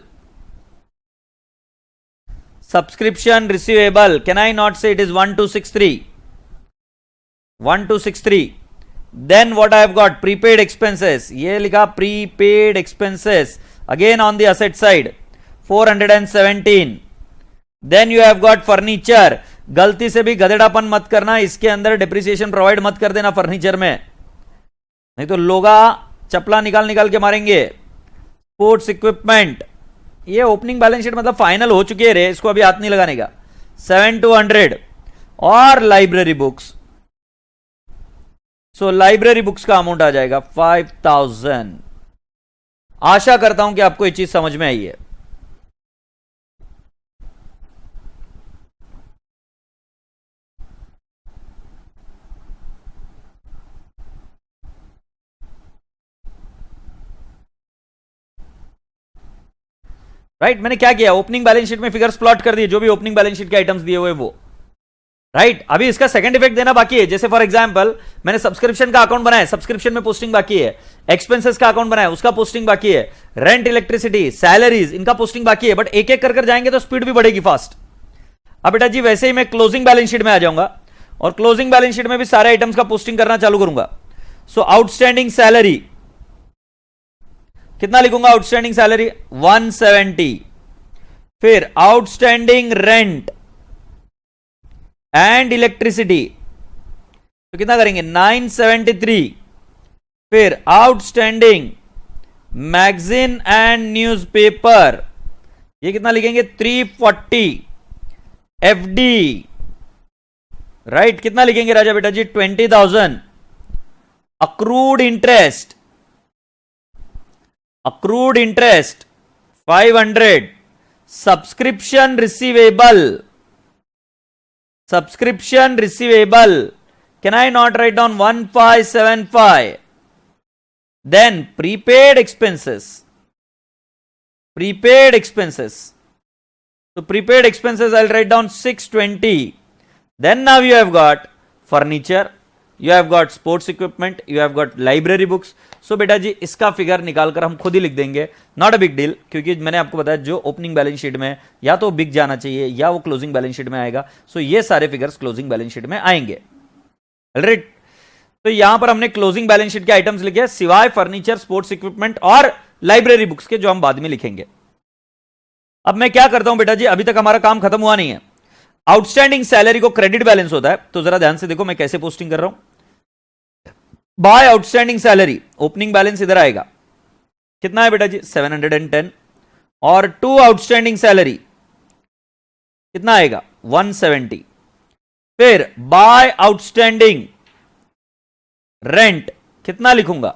subscription receivable can I not say it is 1263, 1263। Then what I have got prepaid expenses, ये लिखा prepaid expenses again on the asset side 417। Then you have got furniture, गलती से भी गधेड़ापन मत करना, इसके अंदर डिप्रिसिएशन प्रोवाइड मत कर देना फर्नीचर में, नहीं तो लोगा चपला निकाल निकाल के मारेंगे। स्पोर्ट्स इक्विपमेंट ये ओपनिंग बैलेंस शीट मतलब फाइनल हो चुकी है रे, इसको अभी हाथ नहीं लगाने का, 7,200। और लाइब्रेरी बुक्स, सो लाइब्रेरी बुक्स का अमाउंट आ जाएगा 5,000। आशा करता हूं कि आपको ये चीज समझ में आई है। राइट मैंने क्या किया, ओपनिंग बैलेंस शीट में फिगर्स प्लॉट कर दिए, जो भी ओपनिंग बैलेंस शीट के आइटम्स दिए हुए वो। राइट अभी इसका सेकंड इफेक्ट देना बाकी है, जैसे फॉर एग्जांपल मैंने सब्सक्रिप्शन का अकाउंट बनाया, सब्सक्रिप्शन में पोस्टिंग बाकी है, एक्सपेंसेस का अकाउंट बनाया, उसका पोस्टिंग बाकी है, रेंट, इलेक्ट्रिसिटी, सैलरीज, इनका पोस्टिंग बाकी है, बट एक एक कर जाएंगे तो स्पीड भी बढ़ेगी फास्ट। अब बेटा जी वैसे ही मैं क्लोजिंग बैलेंस शीट में आ जाऊंगा और क्लोजिंग बैलेंस शीट में भी सारे आइटम्स का पोस्टिंग करना चालू करूंगा। सो आउटस्टैंडिंग सैलरी कितना लिखूंगा, आउटस्टैंडिंग सैलरी 170, फिर आउटस्टैंडिंग रेंट एंड इलेक्ट्रिसिटी तो कितना करेंगे 973, फिर आउटस्टैंडिंग मैगजीन एंड न्यूज़पेपर ये कितना लिखेंगे 340, एफडी राइट कितना लिखेंगे राजा बेटा जी 20,000, accrued interest 500, subscription receivable can I not write down 1575, then prepaid expenses, so prepaid expenses I'll write down 620, then now you have got furniture, you have got sports equipment, you have got library books. सो बेटा जी इसका figure निकालकर हम खुद ही लिख देंगे, not a big deal, क्योंकि मैंने आपको बताया जो ओपनिंग बैलेंस शीट में या तो बिक जाना चाहिए या वो क्लोजिंग बैलेंस शीट में आएगा। सो ये सारे फिगर्स क्लोजिंग बैलेंस शीट में आएंगे। ऑलराइट तो यहां पर हमने क्लोजिंग बैलेंस शीट के आइटम्स लिखे सिवाय फर्नीचर, स्पोर्ट्स इक्विपमेंट और लाइब्रेरी बुक्स के, जो हम बाद में लिखेंगे। अब मैं क्या करता हूं बेटा जी, अभी तक हमारा काम खत्म हुआ नहीं है। आउटस्टैंडिंग सैलरी को क्रेडिट बैलेंस होता है, तो जरा ध्यान से देखो मैं कैसे पोस्टिंग कर रहा हूं। By outstanding salary opening balance इधर आएगा, कितना है बेटा जी 710, और टू आउटस्टैंडिंग सैलरी कितना आएगा 170, फिर बाय आउटस्टैंडिंग रेंट कितना लिखूंगा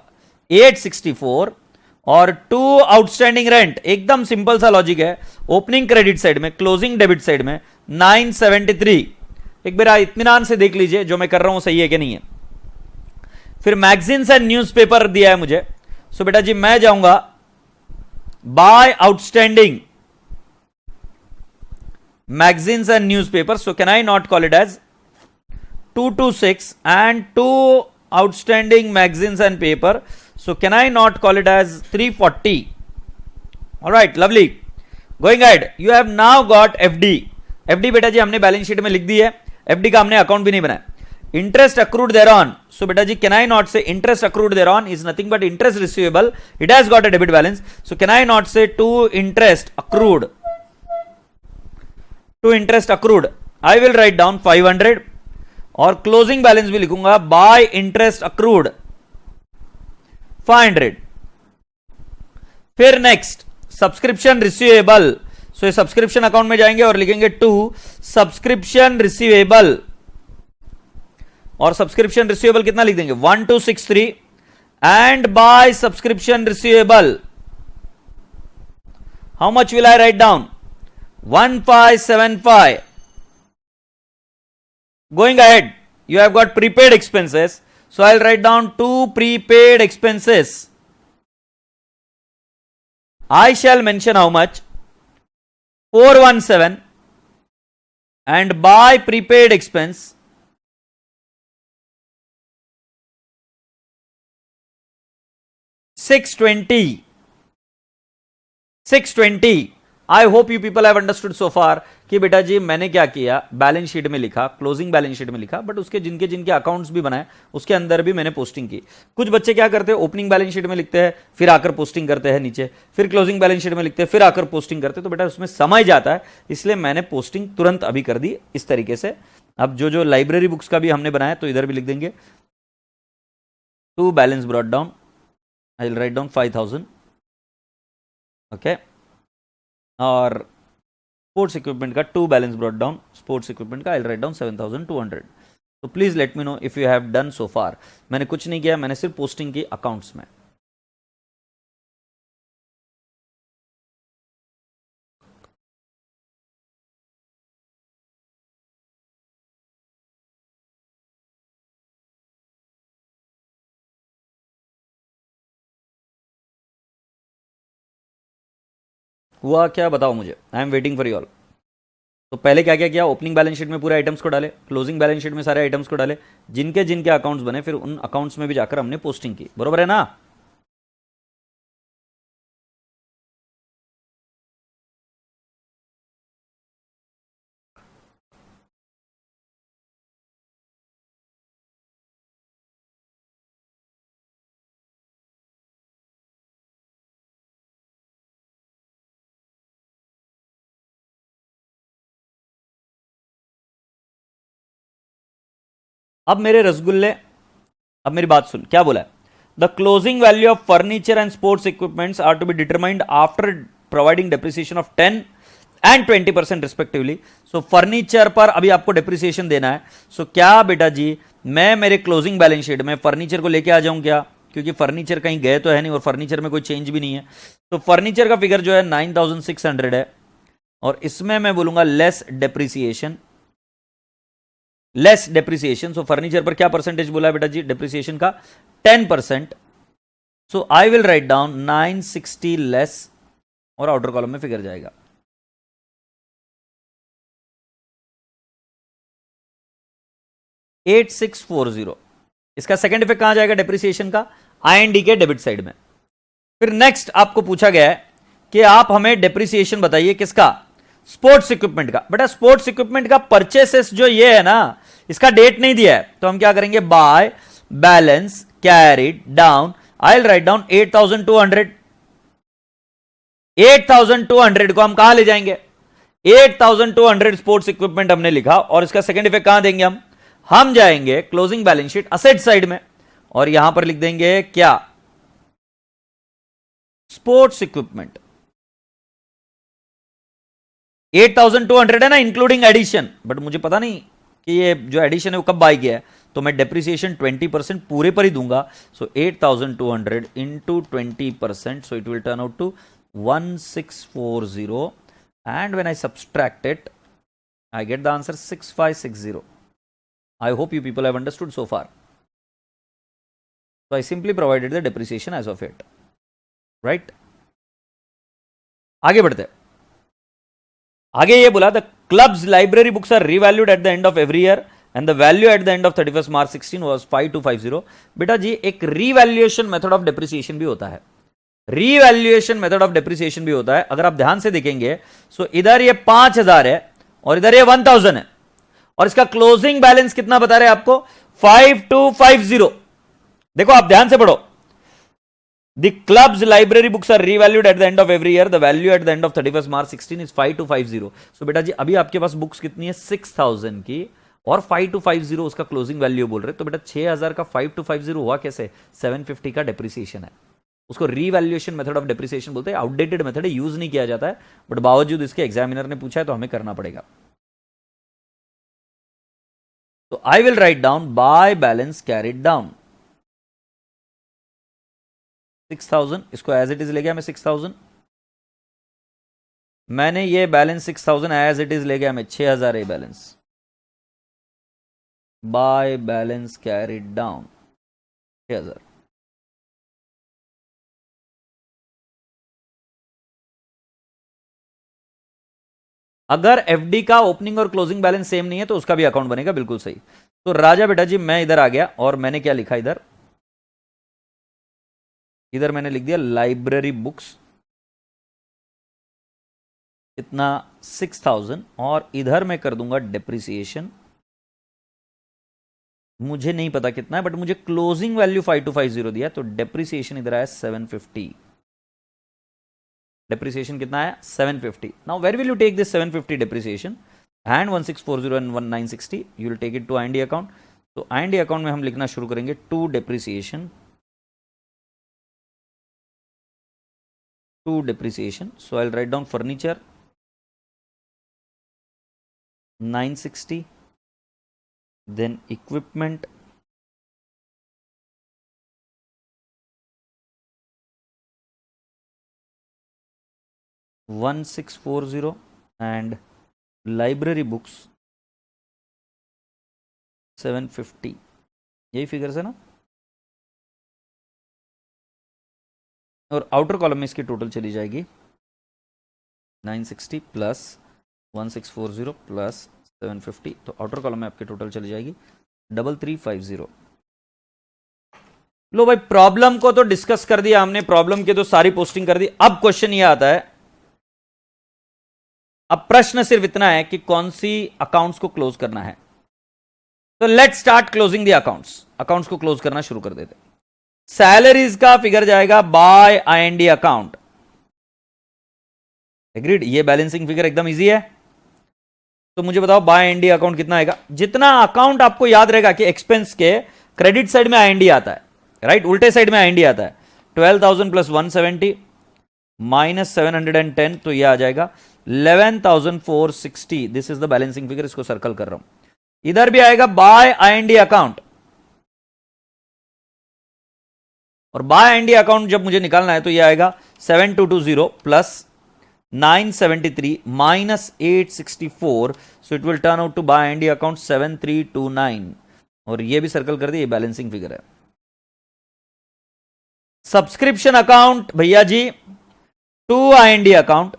864, और टू आउटस्टैंडिंग रेंट एकदम सिंपल सा लॉजिक है, ओपनिंग क्रेडिट साइड में क्लोजिंग डेबिट साइड में 973। एक बार इत्मीनान से देख लीजिए जो मैं कर रहा हूं सही है कि नहीं है। फिर मैगजीन्स एंड न्यूज़पेपर दिया है मुझे, सो बेटा जी मैं जाऊंगा by outstanding magazines and newspaper, so can I not call it as 226 and two outstanding magazines and paper, so can I not call it as 340? all right lovely, going ahead you have now got FD बेटा जी हमने balance sheet में लिख दी है, FD का हमने account भी नहीं बनाया। Interest accrued there on, so बेटा जी can I not say interest accrued there on is nothing but interest receivable, it has got a debit balance, so can I not say to interest accrued I will write down 500, और closing balance भी लिखूंगा bye interest accrued 500। फिर next subscription receivable, सो ये subscription account में जाएंगे और लिखेंगे to subscription receivable, और सब्सक्रिप्शन रिसीवेबल कितना लिख देंगे 1263, and by subscription receivable how much will I write down 1575। Going ahead, you have got prepaid expenses, so I'll write down two prepaid expenses. I shall mention how much 417, and by prepaid expense 620। I hope you people have understood so far कि बेटा जी मैंने क्या किया, balance sheet में लिखा, closing balance sheet में लिखा, बट उसके जिनके जिनके अकाउंट्स भी बनाए उसके अंदर भी मैंने पोस्टिंग की। कुछ बच्चे क्या करते हैं ओपनिंग बैलेंस शीट में लिखते हैं फिर आकर पोस्टिंग करते हैं नीचे, फिर क्लोजिंग बैलेंस शीट में लिखते हैं फिर आकर पोस्टिंग करते हैं, तो बेटा उसमें समय जाता है, इसलिए मैंने पोस्टिंग तुरंत अभी कर दी इस तरीके से। अब जो लाइब्रेरी बुक्स का भी हमने बनाया तो इधर भी लिख देंगे to balance brought down, I will write down 5000, okay, और स्पोर्ट्स इक्विपमेंट का to balance brought down, sports equipment का आई विल राइट डाउन 7200। तो please let me know if you have done so far. मैंने कुछ नहीं किया, मैंने सिर्फ पोस्टिंग की अकाउंट्स में। हुआ क्या बताओ मुझे, I am waiting for you all. तो पहले क्या क्या किया, ओपनिंग बैलेंस शीट में पूरे आइटम्स को डाले, क्लोजिंग बैलेंस शीट में सारे आइटम्स को डाले, जिनके जिनके अकाउंट्स बने फिर उन अकाउंट्स में भी जाकर हमने पोस्टिंग की, बरोबर है ना। अब मेरे रसगुल्ले, अब मेरी बात सुन, क्या बोला है, the closing value of furniture and sports equipments are to be determined after providing depreciation of 10 and 20% respectively. So furniture पर अभी आपको डेप्रिसिएशन देना है। सो क्या बेटा जी, मैं मेरे क्लोजिंग बैलेंस शीट में फर्नीचर को लेके आ जाऊं क्या, क्योंकि फर्नीचर कहीं गए तो है नहीं और फर्नीचर में कोई चेंज भी नहीं है। तो फर्नीचर का फिगर जो है 9600 है, और इसमें मैं बोलूंगा लेस डेप्रिसिएशन, लेस डेप्रिसिएशन। सो फर्नीचर पर क्या परसेंटेज बोला है बेटा जी डेप्रिसिएशन का, 10%। So I will write down 960 less, और आउटर कॉलम में फिगर जाएगा 8640। इसका सेकंड इफेक्ट कहां जाएगा डेप्रिसिएशन का, आईएनडी के डेबिट साइड में। फिर नेक्स्ट आपको पूछा गया है कि आप हमें डेप्रिसिएशन बताइए किसका, स्पोर्ट्स इक्विपमेंट का। बेटा स्पोर्ट्स इक्विपमेंट का परचेसेस जो ये है ना, इसका डेट नहीं दिया है, तो हम क्या करेंगे, by balance carried down, I will write down 8200। 8200 को हम कहां ले जाएंगे, 8200 स्पोर्ट्स इक्विपमेंट हमने लिखा, और इसका सेकंड इफेक्ट कहां देंगे हम जाएंगे closing balance sheet asset side में, और यहां पर लिख देंगे क्या, स्पोर्ट्स इक्विपमेंट। 8200 है ना इंक्लूडिंग एडिशन, बट मुझे पता नहीं कि ये जो एडिशन है वो कब बाय किया है, तो मैं डेप्रिसिएशन 20% पूरे पर ही दूंगा। So 8200 into 20%, so it will turn out to 1640, and when I subtract it I get the answer 6560. I hope you people have understood so far. So I simply provided the depreciation as of it. Right? आगे बढ़ते, आगे ये बोला the club's library books are revalued at the end of every year and the value at the end of 31 March 16 was 5250। बेटा जी एक revaluation method of depreciation भी होता है, रीवैल्यूएशन मेथड ऑफ डेप्रिसिएशन भी होता है। अगर आप ध्यान से देखेंगे, सो इधर ये 5000 है और इधर ये 1000 है, और इसका क्लोजिंग बैलेंस कितना बता रहे हैं आपको, 5250। देखो आप ध्यान से पढ़ो, the club's library books are revalued at the end of every year, the value at the end of 31 March 16 is 5250। So बेटा जी अभी आपके पास बुक्स कितनी है, 6000 की, और 5250 उसका क्लोजिंग वैल्यू बोल रहे, तो बेटा 6000 का 5250 हुआ कैसे, 750 का डेप्रिसिएशन है। उसको रीवैल्यूएशन मेथड ऑफ डेप्रिसिएशन बोलते हैं, आउटडेटेड मेथड है, यूज नहीं किया जाता है, बट बावजूद इसके एग्जामिनर ने पूछा है तो हमें करना पड़ेगा। तो आई will write down by balance carried down 6000, इसको एज इट इज ले गया मैं 6000, मैंने ये बैलेंस 6000 एज इट इज ले गया मैं 6000 है balance, by balance carried down 6000। अगर एफडी का ओपनिंग और क्लोजिंग बैलेंस सेम नहीं है तो उसका भी अकाउंट बनेगा, बिल्कुल सही। तो राजा बेटा जी मैं इधर आ गया और मैंने क्या लिखा, इधर इधर मैंने लिख दिया लाइब्रेरी बुक्स इतना 6000, और इधर मैं कर दूंगा डेप्रिसिएशन, मुझे नहीं पता कितना है, बट मुझे क्लोजिंग वैल्यू 5250 दिया, तो डेप्रिसिएशन इधर आया 750। डेप्रिसिएशन कितना है 750। Now where will you take this 750 depreciation and 1640 and 1960, you will take it to I and E account. तो आईएनडी अकाउंट में हम लिखना शुरू करेंगे to depreciation, to depreciation. So I will write down furniture 960, then equipment 1640 and library books 750। यही figures है ना, और आउटर कॉलम में इसकी टोटल चली जाएगी 960 प्लस 1640 प्लस 750, तो आउटर कॉलम में आपकी टोटल चली जाएगी 3350। लो भाई, प्रॉब्लम को तो डिस्कस कर दिया हमने, प्रॉब्लम की तो सारी पोस्टिंग कर दी। अब क्वेश्चन ये आता है, अब प्रश्न सिर्फ इतना है कि कौन सी अकाउंट्स को क्लोज करना है। तो let start closing the accounts. Accounts को क्लोज करना शुरू कर देते। सैलरीज का फिगर जाएगा बाय आईएनडी अकाउंट। एग्रीड, ये बैलेंसिंग फिगर एकदम इजी है। तो मुझे बताओ बाय आईएनडी अकाउंट कितना आएगा। जितना अकाउंट आपको याद रहेगा कि एक्सपेंस के क्रेडिट साइड में आईएनडी आता है, राइट, उल्टे साइड में आईएनडी आता है। 12,000 प्लस 170 माइनस 710, तो ये आ जाएगा 11,460। This is the balancing figure, इसको सर्कल कर रहा हूं। इधर भी आएगा बाय आईएनडी अकाउंट, और बाय आईएनडी अकाउंट जब मुझे निकालना है तो ये आएगा 7220 plus 973 minus 864, so it will turn out to by IND account 7329, और ये भी सर्कल कर दिया, ये बैलेंसिंग फिगर है। सब्सक्रिप्शन अकाउंट भैया जी टू आईएनडी अकाउंट,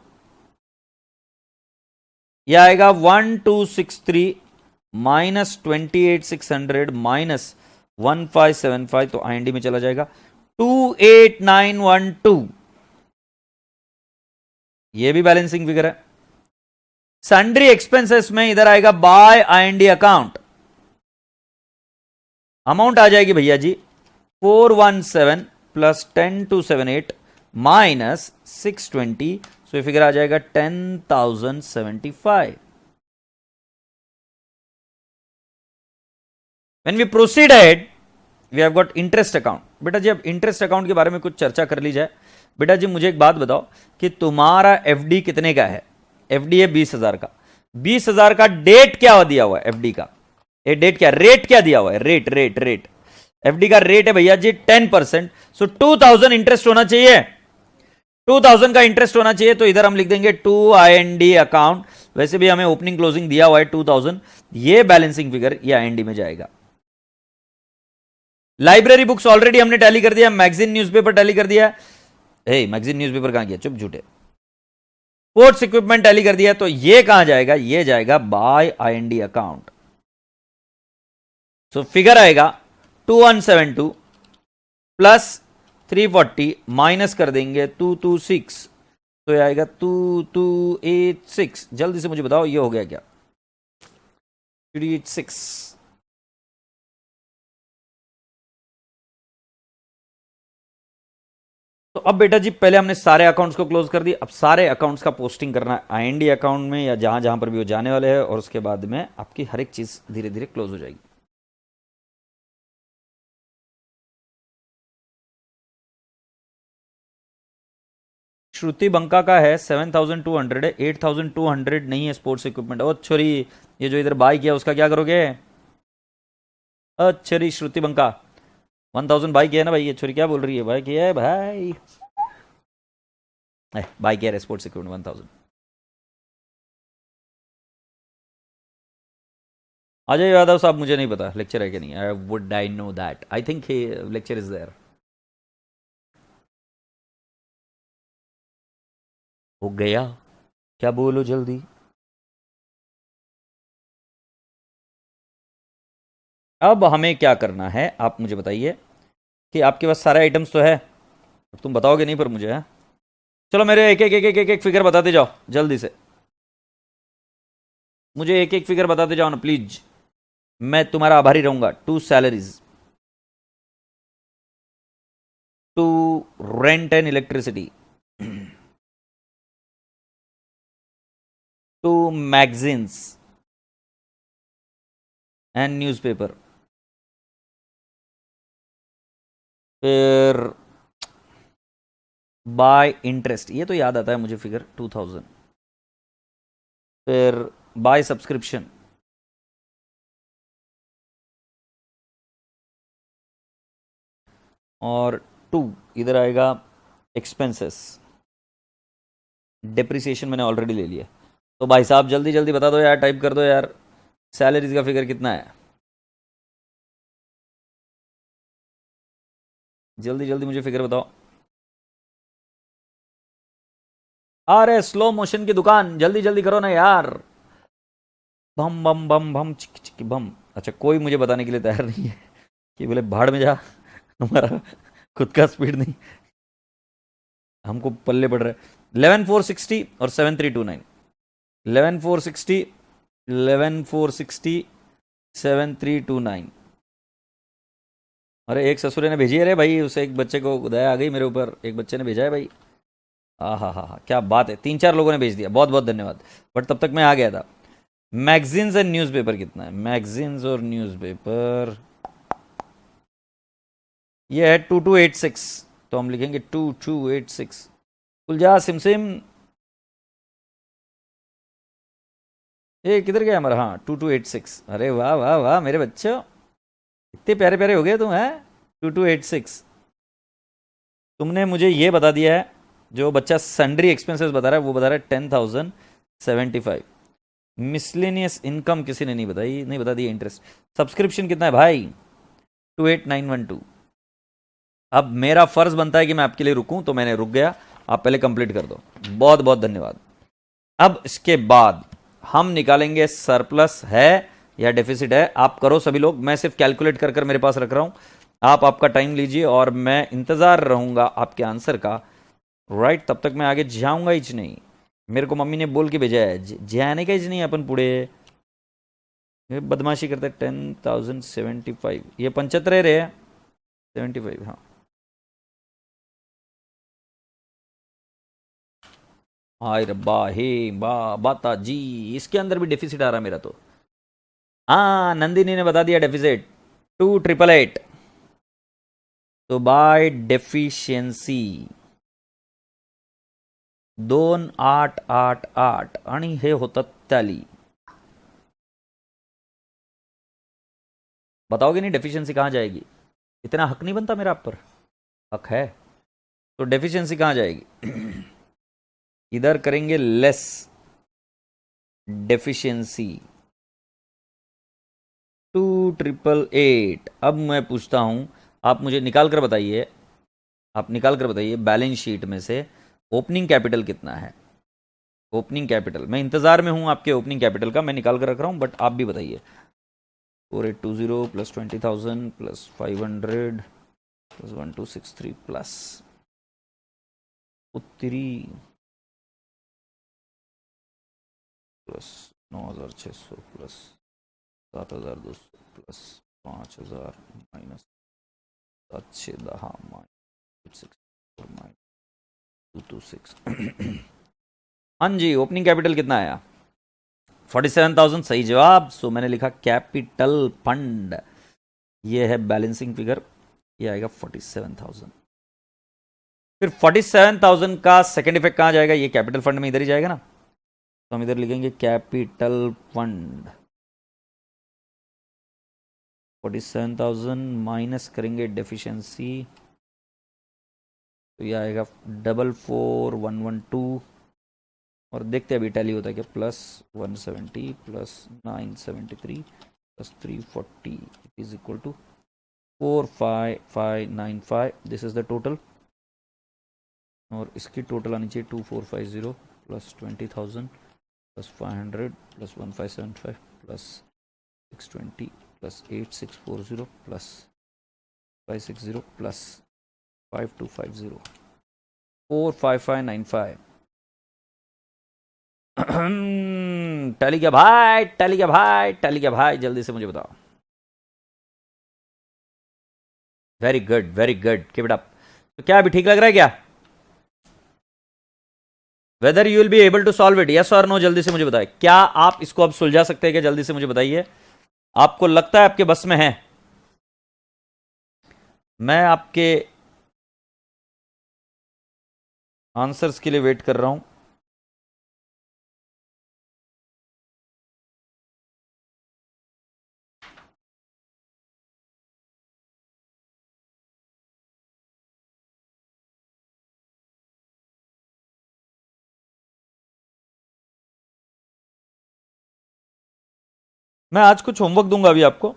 यह आएगा 1263 माइनस 28,600 माइनस 1575, तो आईएनडी में चला जाएगा 28,912, ये भी बैलेंसिंग फिगर है। सन्ड्री एक्सपेंसेस में इधर आएगा बाय आईएनडी अकाउंट, अमाउंट आ जाएगी भैया जी 417 प्लस 10278 माइनस 620, सो ये फिगर आ जाएगा 10,075। When we proceed ahead, we have got interest account। बेटा जी अब इंटरेस्ट अकाउंट के बारे में कुछ चर्चा कर ली जाए। बेटा जी मुझे एक बात बताओ कि तुम्हारा एफडी कितने का है। एफडी है 20,000 का। 20,000 का डेट क्या दिया हुआ है एफडी का, ये डेट क्या, रेट क्या दिया हुआ है, रेट रेट रेट। एफडी का रेट है भैया जी 10%, सो 2,000 इंटरेस्ट होना चाहिए। 2,000 का इंटरेस्ट होना चाहिए, तो इधर हम लिख देंगे टू आईएनडी अकाउंट। वैसे भी हमें ओपनिंग क्लोजिंग दिया हुआ है 2,000, ये बैलेंसिंग फिगर ये आईएनडी में जाएगा। लाइब्रेरी बुक्स ऑलरेडी हमने टैली कर दिया, मैगजीन न्यूज़पेपर टैली कर दिया। मैगजीन न्यूज़पेपर कहां गया, चुप झूठे। स्पोर्ट्स इक्विपमेंट टैली कर दिया, तो ये कहां जाएगा, ये जाएगा by IND account. So figure आएगा 2172 प्लस 340 माइनस कर देंगे 226, तो ये आएगा 2286। जल्दी से मुझे बताओ ये हो गया क्या, 386। तो अब बेटा जी पहले हमने सारे अकाउंट्स को क्लोज कर दिया, अब सारे अकाउंट्स का पोस्टिंग करना है आईएनडी अकाउंट में या जहां जहां पर भी वो जाने वाले हैं, और उसके बाद में आपकी हर एक चीज धीरे धीरे क्लोज हो जाएगी। श्रुति बंका का है 7,200 है, 8,200 नहीं है स्पोर्ट्स इक्विपमेंट। ओ छोरी, ये जो इधर बाई किया उसका क्या करोगे। अच्छी श्रुति बंका 1,000 बाई किया है ना भाई, ये छोरी क्या बोल रही है, भाई किया है भाई, बाई किया है स्पोर्ट्स इक्विपमेंट 1,000। अजय यादव साहब मुझे नहीं पता लेक्चर है कि नहीं, I would I know that, I think lecture is there. हो गया क्या, बोलो जल्दी। अब हमें क्या करना है आप मुझे बताइए कि आपके पास सारे आइटम्स तो है, अब तुम बताओगे नहीं पर मुझे है। चलो मेरे एक एक एक एक एक, एक फिगर बताते जाओ जल्दी से, मुझे एक एक फिगर बताते जाओ ना प्लीज, मैं तुम्हारा आभारी रहूंगा। To salaries, to rent and electricity, to magazines and newspaper, फिर बाय इंटरेस्ट, ये तो याद आता है मुझे फिगर 2,000, फिर बाय सब्सक्रिप्शन, और टू इधर आएगा एक्सपेंसेस, डिप्रिसिएशन मैंने ऑलरेडी ले लिया। तो भाई साहब जल्दी जल्दी बता दो यार, टाइप कर दो यार, सैलरीज का फिगर कितना है, जल्दी जल्दी मुझे फिगर बताओ। अरे स्लो मोशन की दुकान, जल्दी जल्दी करो ना यार। बम बम बम बम चिक चिक बम। अच्छा, कोई मुझे बताने के लिए तैयार नहीं है कि बोले भाड़ में जा, हमारा खुद का स्पीड नहीं, हमको पल्ले पड़ रहा है। 11,460 और 7,329। 11,460, 11,460, 7,329। अरे एक ससुरे ने भेजी है रे भाई, उसे एक बच्चे को दया आ गई मेरे ऊपर, एक बच्चे ने भेजा है भाई। हाँ, क्या बात है, 3-4 लोगों ने भेज दिया, बहुत बहुत धन्यवाद। बट तब तक मैं आ गया था। मैगजीन्स एंड न्यूज़पेपर कितना है? मैगजीन्स और न्यूज़पेपर ये है 2286, तो हम लिखेंगे 2286। कुलजा सिमसिम, ये किधर गया हमारा? हाँ 2286। अरे वाह वाह वाह मेरे बच्चों, इतने प्यारे प्यारे हो गए तुम, हैं? 2286। तुमने मुझे ये बता दिया है, जो बच्चा सन्ड्री एक्सपेंसेस बता रहा है वो बता रहा है 10,075। मिसलेनियस इनकम किसी ने नहीं बताई, नहीं बता दिया। इंटरेस्ट सब्सक्रिप्शन कितना है भाई? 28912। अब मेरा फर्ज बनता है कि मैं आपके लिए रुकूं, तो मैंने रुक गया। आप पहले कंप्लीट कर दो, बहुत बहुत धन्यवाद। अब इसके बाद हम निकालेंगे सरप्लस है या डेफिसिट है। आप करो सभी लोग, मैं सिर्फ कैलकुलेट कर कर मेरे पास रख रहा हूं। आप आपका टाइम लीजिए और मैं इंतजार रहूंगा आपके आंसर का। राइट, तब तक मैं आगे जाऊंगा ही नहीं। मेरे को मम्मी ने बोल के भेजा है, जाने का ही नहीं अपन पुड़े। ये बदमाशी करते। 10,075, ये 75 रहे 75। हाँ हाय रब्बा, हे बा बाता जी, इसके अंदर भी डेफिसिट आ रहा मेरा तो। हाँ नंदिनी ने बता दिया डेफिसिट 2,888। तो बाय डेफिशियन्सी 2,888 आणि हे होतं टॅली। बताओगे नहीं डेफिशिएंसी कहाँ जाएगी? इतना हक नहीं बनता मेरा आप पर, हक है। तो डेफिशिएंसी कहाँ जाएगी? इधर करेंगे लेस डेफिशिएंसी 2,888। अब मैं पूछता हूं, आप मुझे निकाल कर बताइए, आप निकाल कर बताइए बैलेंस शीट में से ओपनिंग कैपिटल कितना है? ओपनिंग कैपिटल, मैं इंतजार में हूं आपके ओपनिंग कैपिटल का, मैं निकाल कर रख रहा हूं, बट आप भी बताइए। 4,820 प्लस 20,000 प्लस 500 प्लस 1,263 प्लस उत्तरी plus 9,600 plus 7,200 plus 5,000 minus 7,610 minus 226। हाँ जी, ओपनिंग कैपिटल कितना आया? 47,000 सही जवाब। सो मैंने लिखा कैपिटल फंड, ये है बैलेंसिंग फिगर, ये आएगा 47,000। फिर 47,000 का सेकेंड इफेक्ट कहाँ जाएगा? ये कैपिटल फंड में इधर ही जाएगा ना, तो हम इधर लिखेंगे कैपिटल फंड। 47,000 माइनस करेंगे डेफिशिएंसी, तो ये आएगा 44,112। और देखते हैं अभी टैली होता है क्या। Plus 170 plus 973 plus 340 is equal to 45595। This is the total, और इसकी टोटल आनी चाहिए 2450 plus 20,000 plus 500 plus 1575 plus 620 plus 8640 plus 560 plus 5250 45595। Tally क्या भाई, टैली क्या भाई, टैली क्या भाई, जल्दी से मुझे बताओ। Very good very good, keep it up. तो क्या अभी ठीक लग रहा है क्या? Whether you will be able to solve it, yes और नो, जल्दी से मुझे बताइए। क्या आप इसको अब सुलझा सकते हैं क्या? जल्दी से मुझे बताइए, आपको लगता है आपके बस में है? मैं आपके आंसर्स के लिए वेट कर रहा हूं। मैं आज कुछ होमवर्क दूंगा अभी आपको।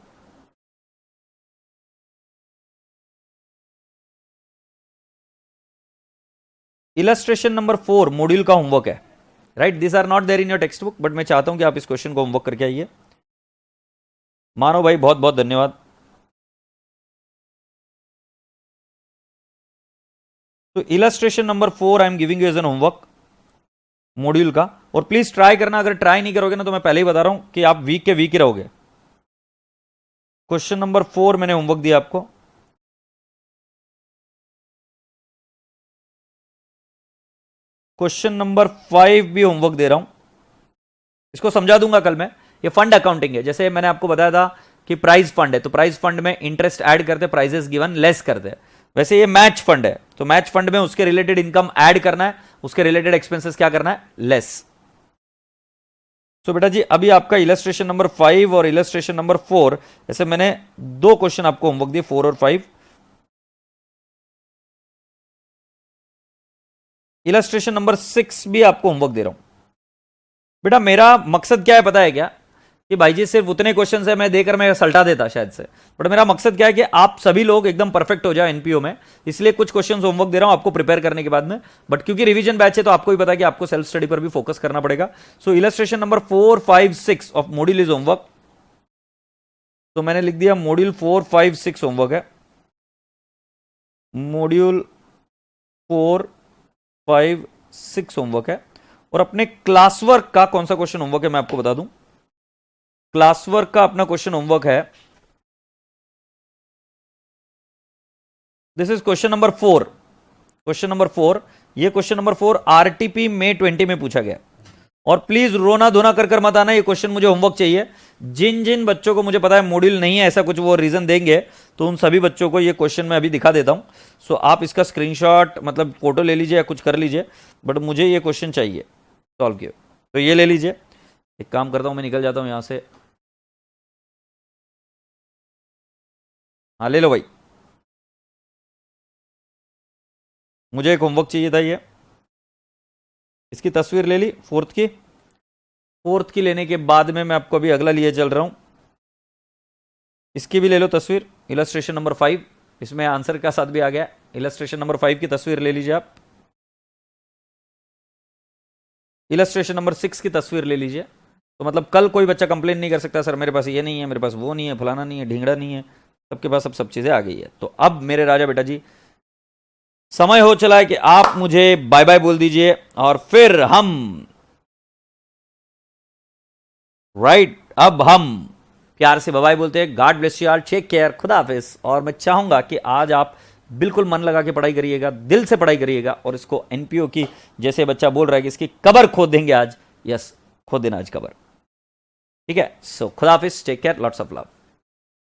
इलस्ट्रेशन नंबर 4 मॉड्यूल का होमवर्क है, right. This are not there in your text book, but मैं चाहता हूं कि आप इस क्वेश्चन को होमवर्क करके आइए। मानो भाई बहुत बहुत धन्यवाद। तो illustration number 4 I am giving you as an homework module का, और प्लीज ट्राई करना। अगर ट्राई नहीं करोगे ना तो मैं पहले ही बता रहा हूं कि आप वीक के वीक ही रहोगे। क्वेश्चन नंबर 4 मैंने होमवर्क दिया आपको। क्वेश्चन नंबर 5 भी होमवर्क दे रहा हूं, इसको समझा दूंगा कल मैं। ये फंड अकाउंटिंग है, जैसे मैंने आपको बताया था कि प्राइज फंड है, तो प्राइज फंड में इंटरेस्ट ऐड करते, प्राइजेस गिवन लेस करते हैं। वैसे ये मैच फंड है, तो मैच फंड में उसके रिलेटेड इनकम ऐड करना है, उसके रिलेटेड एक्सपेंसेस क्या करना है, लेस। तो बेटा जी अभी आपका इलस्ट्रेशन नंबर 5 और इलस्ट्रेशन नंबर 4, ऐसे मैंने 2 क्वेश्चन आपको होमवर्क दिए, 4 और 5। इलस्ट्रेशन नंबर 6 भी आपको होमवर्क दे रहा हूं। बेटा मेरा मकसद क्या है पता है क्या, कि भाई जी सिर्फ उतने क्वेश्चन है मैं देकर मैं सल्टा देता शायद से, बट मेरा मकसद क्या है कि आप सभी लोग एकदम परफेक्ट हो जाए एनपीओ में, इसलिए कुछ क्वेश्चंस होमवर्क दे रहा हूं आपको प्रिपेयर करने के बाद में। बट क्योंकि रिवीजन बैच है तो आपको भी पता है कि आपको सेल्फ स्टडी पर भी फोकस करना पड़ेगा। So illustration number 4, 5, 6 of module is homework. तो मैंने लिख दिया मॉड्यूल 4, 5, 6 होमवर्क है। मॉड्यूल 4, 5, 6 होमवर्क है। और अपने क्लास वर्क का कौन सा क्वेश्चन होमवर्क है मैं आपको बता दूं। क्लास वर्क का अपना क्वेश्चन होमवर्क है, this is question number 4। Question number 4, ये क्वेश्चन नंबर 4 आरटीपी May 20 में पूछा गया। और प्लीज रोना धोना कर कर मत आना, ये क्वेश्चन मुझे होमवर्क चाहिए। जिन जिन बच्चों को मुझे पता है मॉड्यूल नहीं है ऐसा कुछ वो रीजन देंगे, तो उन सभी बच्चों को ये क्वेश्चन मैं अभी दिखा देता हूं। सो आप इसका स्क्रीनशॉट मतलब फोटो ले लीजिए या कुछ कर लीजिए, बट मुझे ये क्वेश्चन चाहिए सॉल्व किया। तो ये ले लीजिए, एक काम करता हूं मैं निकल जाता हूं यहां से। हाँ ले लो भाई, मुझे एक होमवर्क चाहिए था ये। इसकी तस्वीर ले ली फोर्थ की लेने के बाद में मैं आपको अभी अगला लिए चल रहा हूं। इसकी भी ले लो तस्वीर, इलस्ट्रेशन नंबर 5, इसमें आंसर का साथ भी आ गया। इलस्ट्रेशन नंबर 5 की तस्वीर ले लीजिए आप। इलस्ट्रेशन नंबर 6 की तस्वीर ले लीजिए। तो मतलब कल कोई बच्चा कंप्लेन नहीं कर सकता सर मेरे पास ये नहीं है, मेरे पास वो नहीं है, फलाना नहीं है, ढींगड़ा नहीं है, सबके पास अब सब चीजें आ गई है। तो अब मेरे राजा बेटा जी समय हो चला है कि आप मुझे बाय बाय बोल दीजिए, और फिर हम अब हम प्यार से बाय बाय बोलते हैं। God bless you all, take care, खुदा हाफिज। और मैं चाहूंगा कि आज आप बिल्कुल मन लगा के पढ़ाई करिएगा, दिल से पढ़ाई करिएगा, और इसको एनपीओ की जैसे बच्चा बोल रहा है कि इसकी कबर खोद देंगे आज, यस खोद देना आज कबर, ठीक है। सो खुदा हाफिज, take care, lots of love.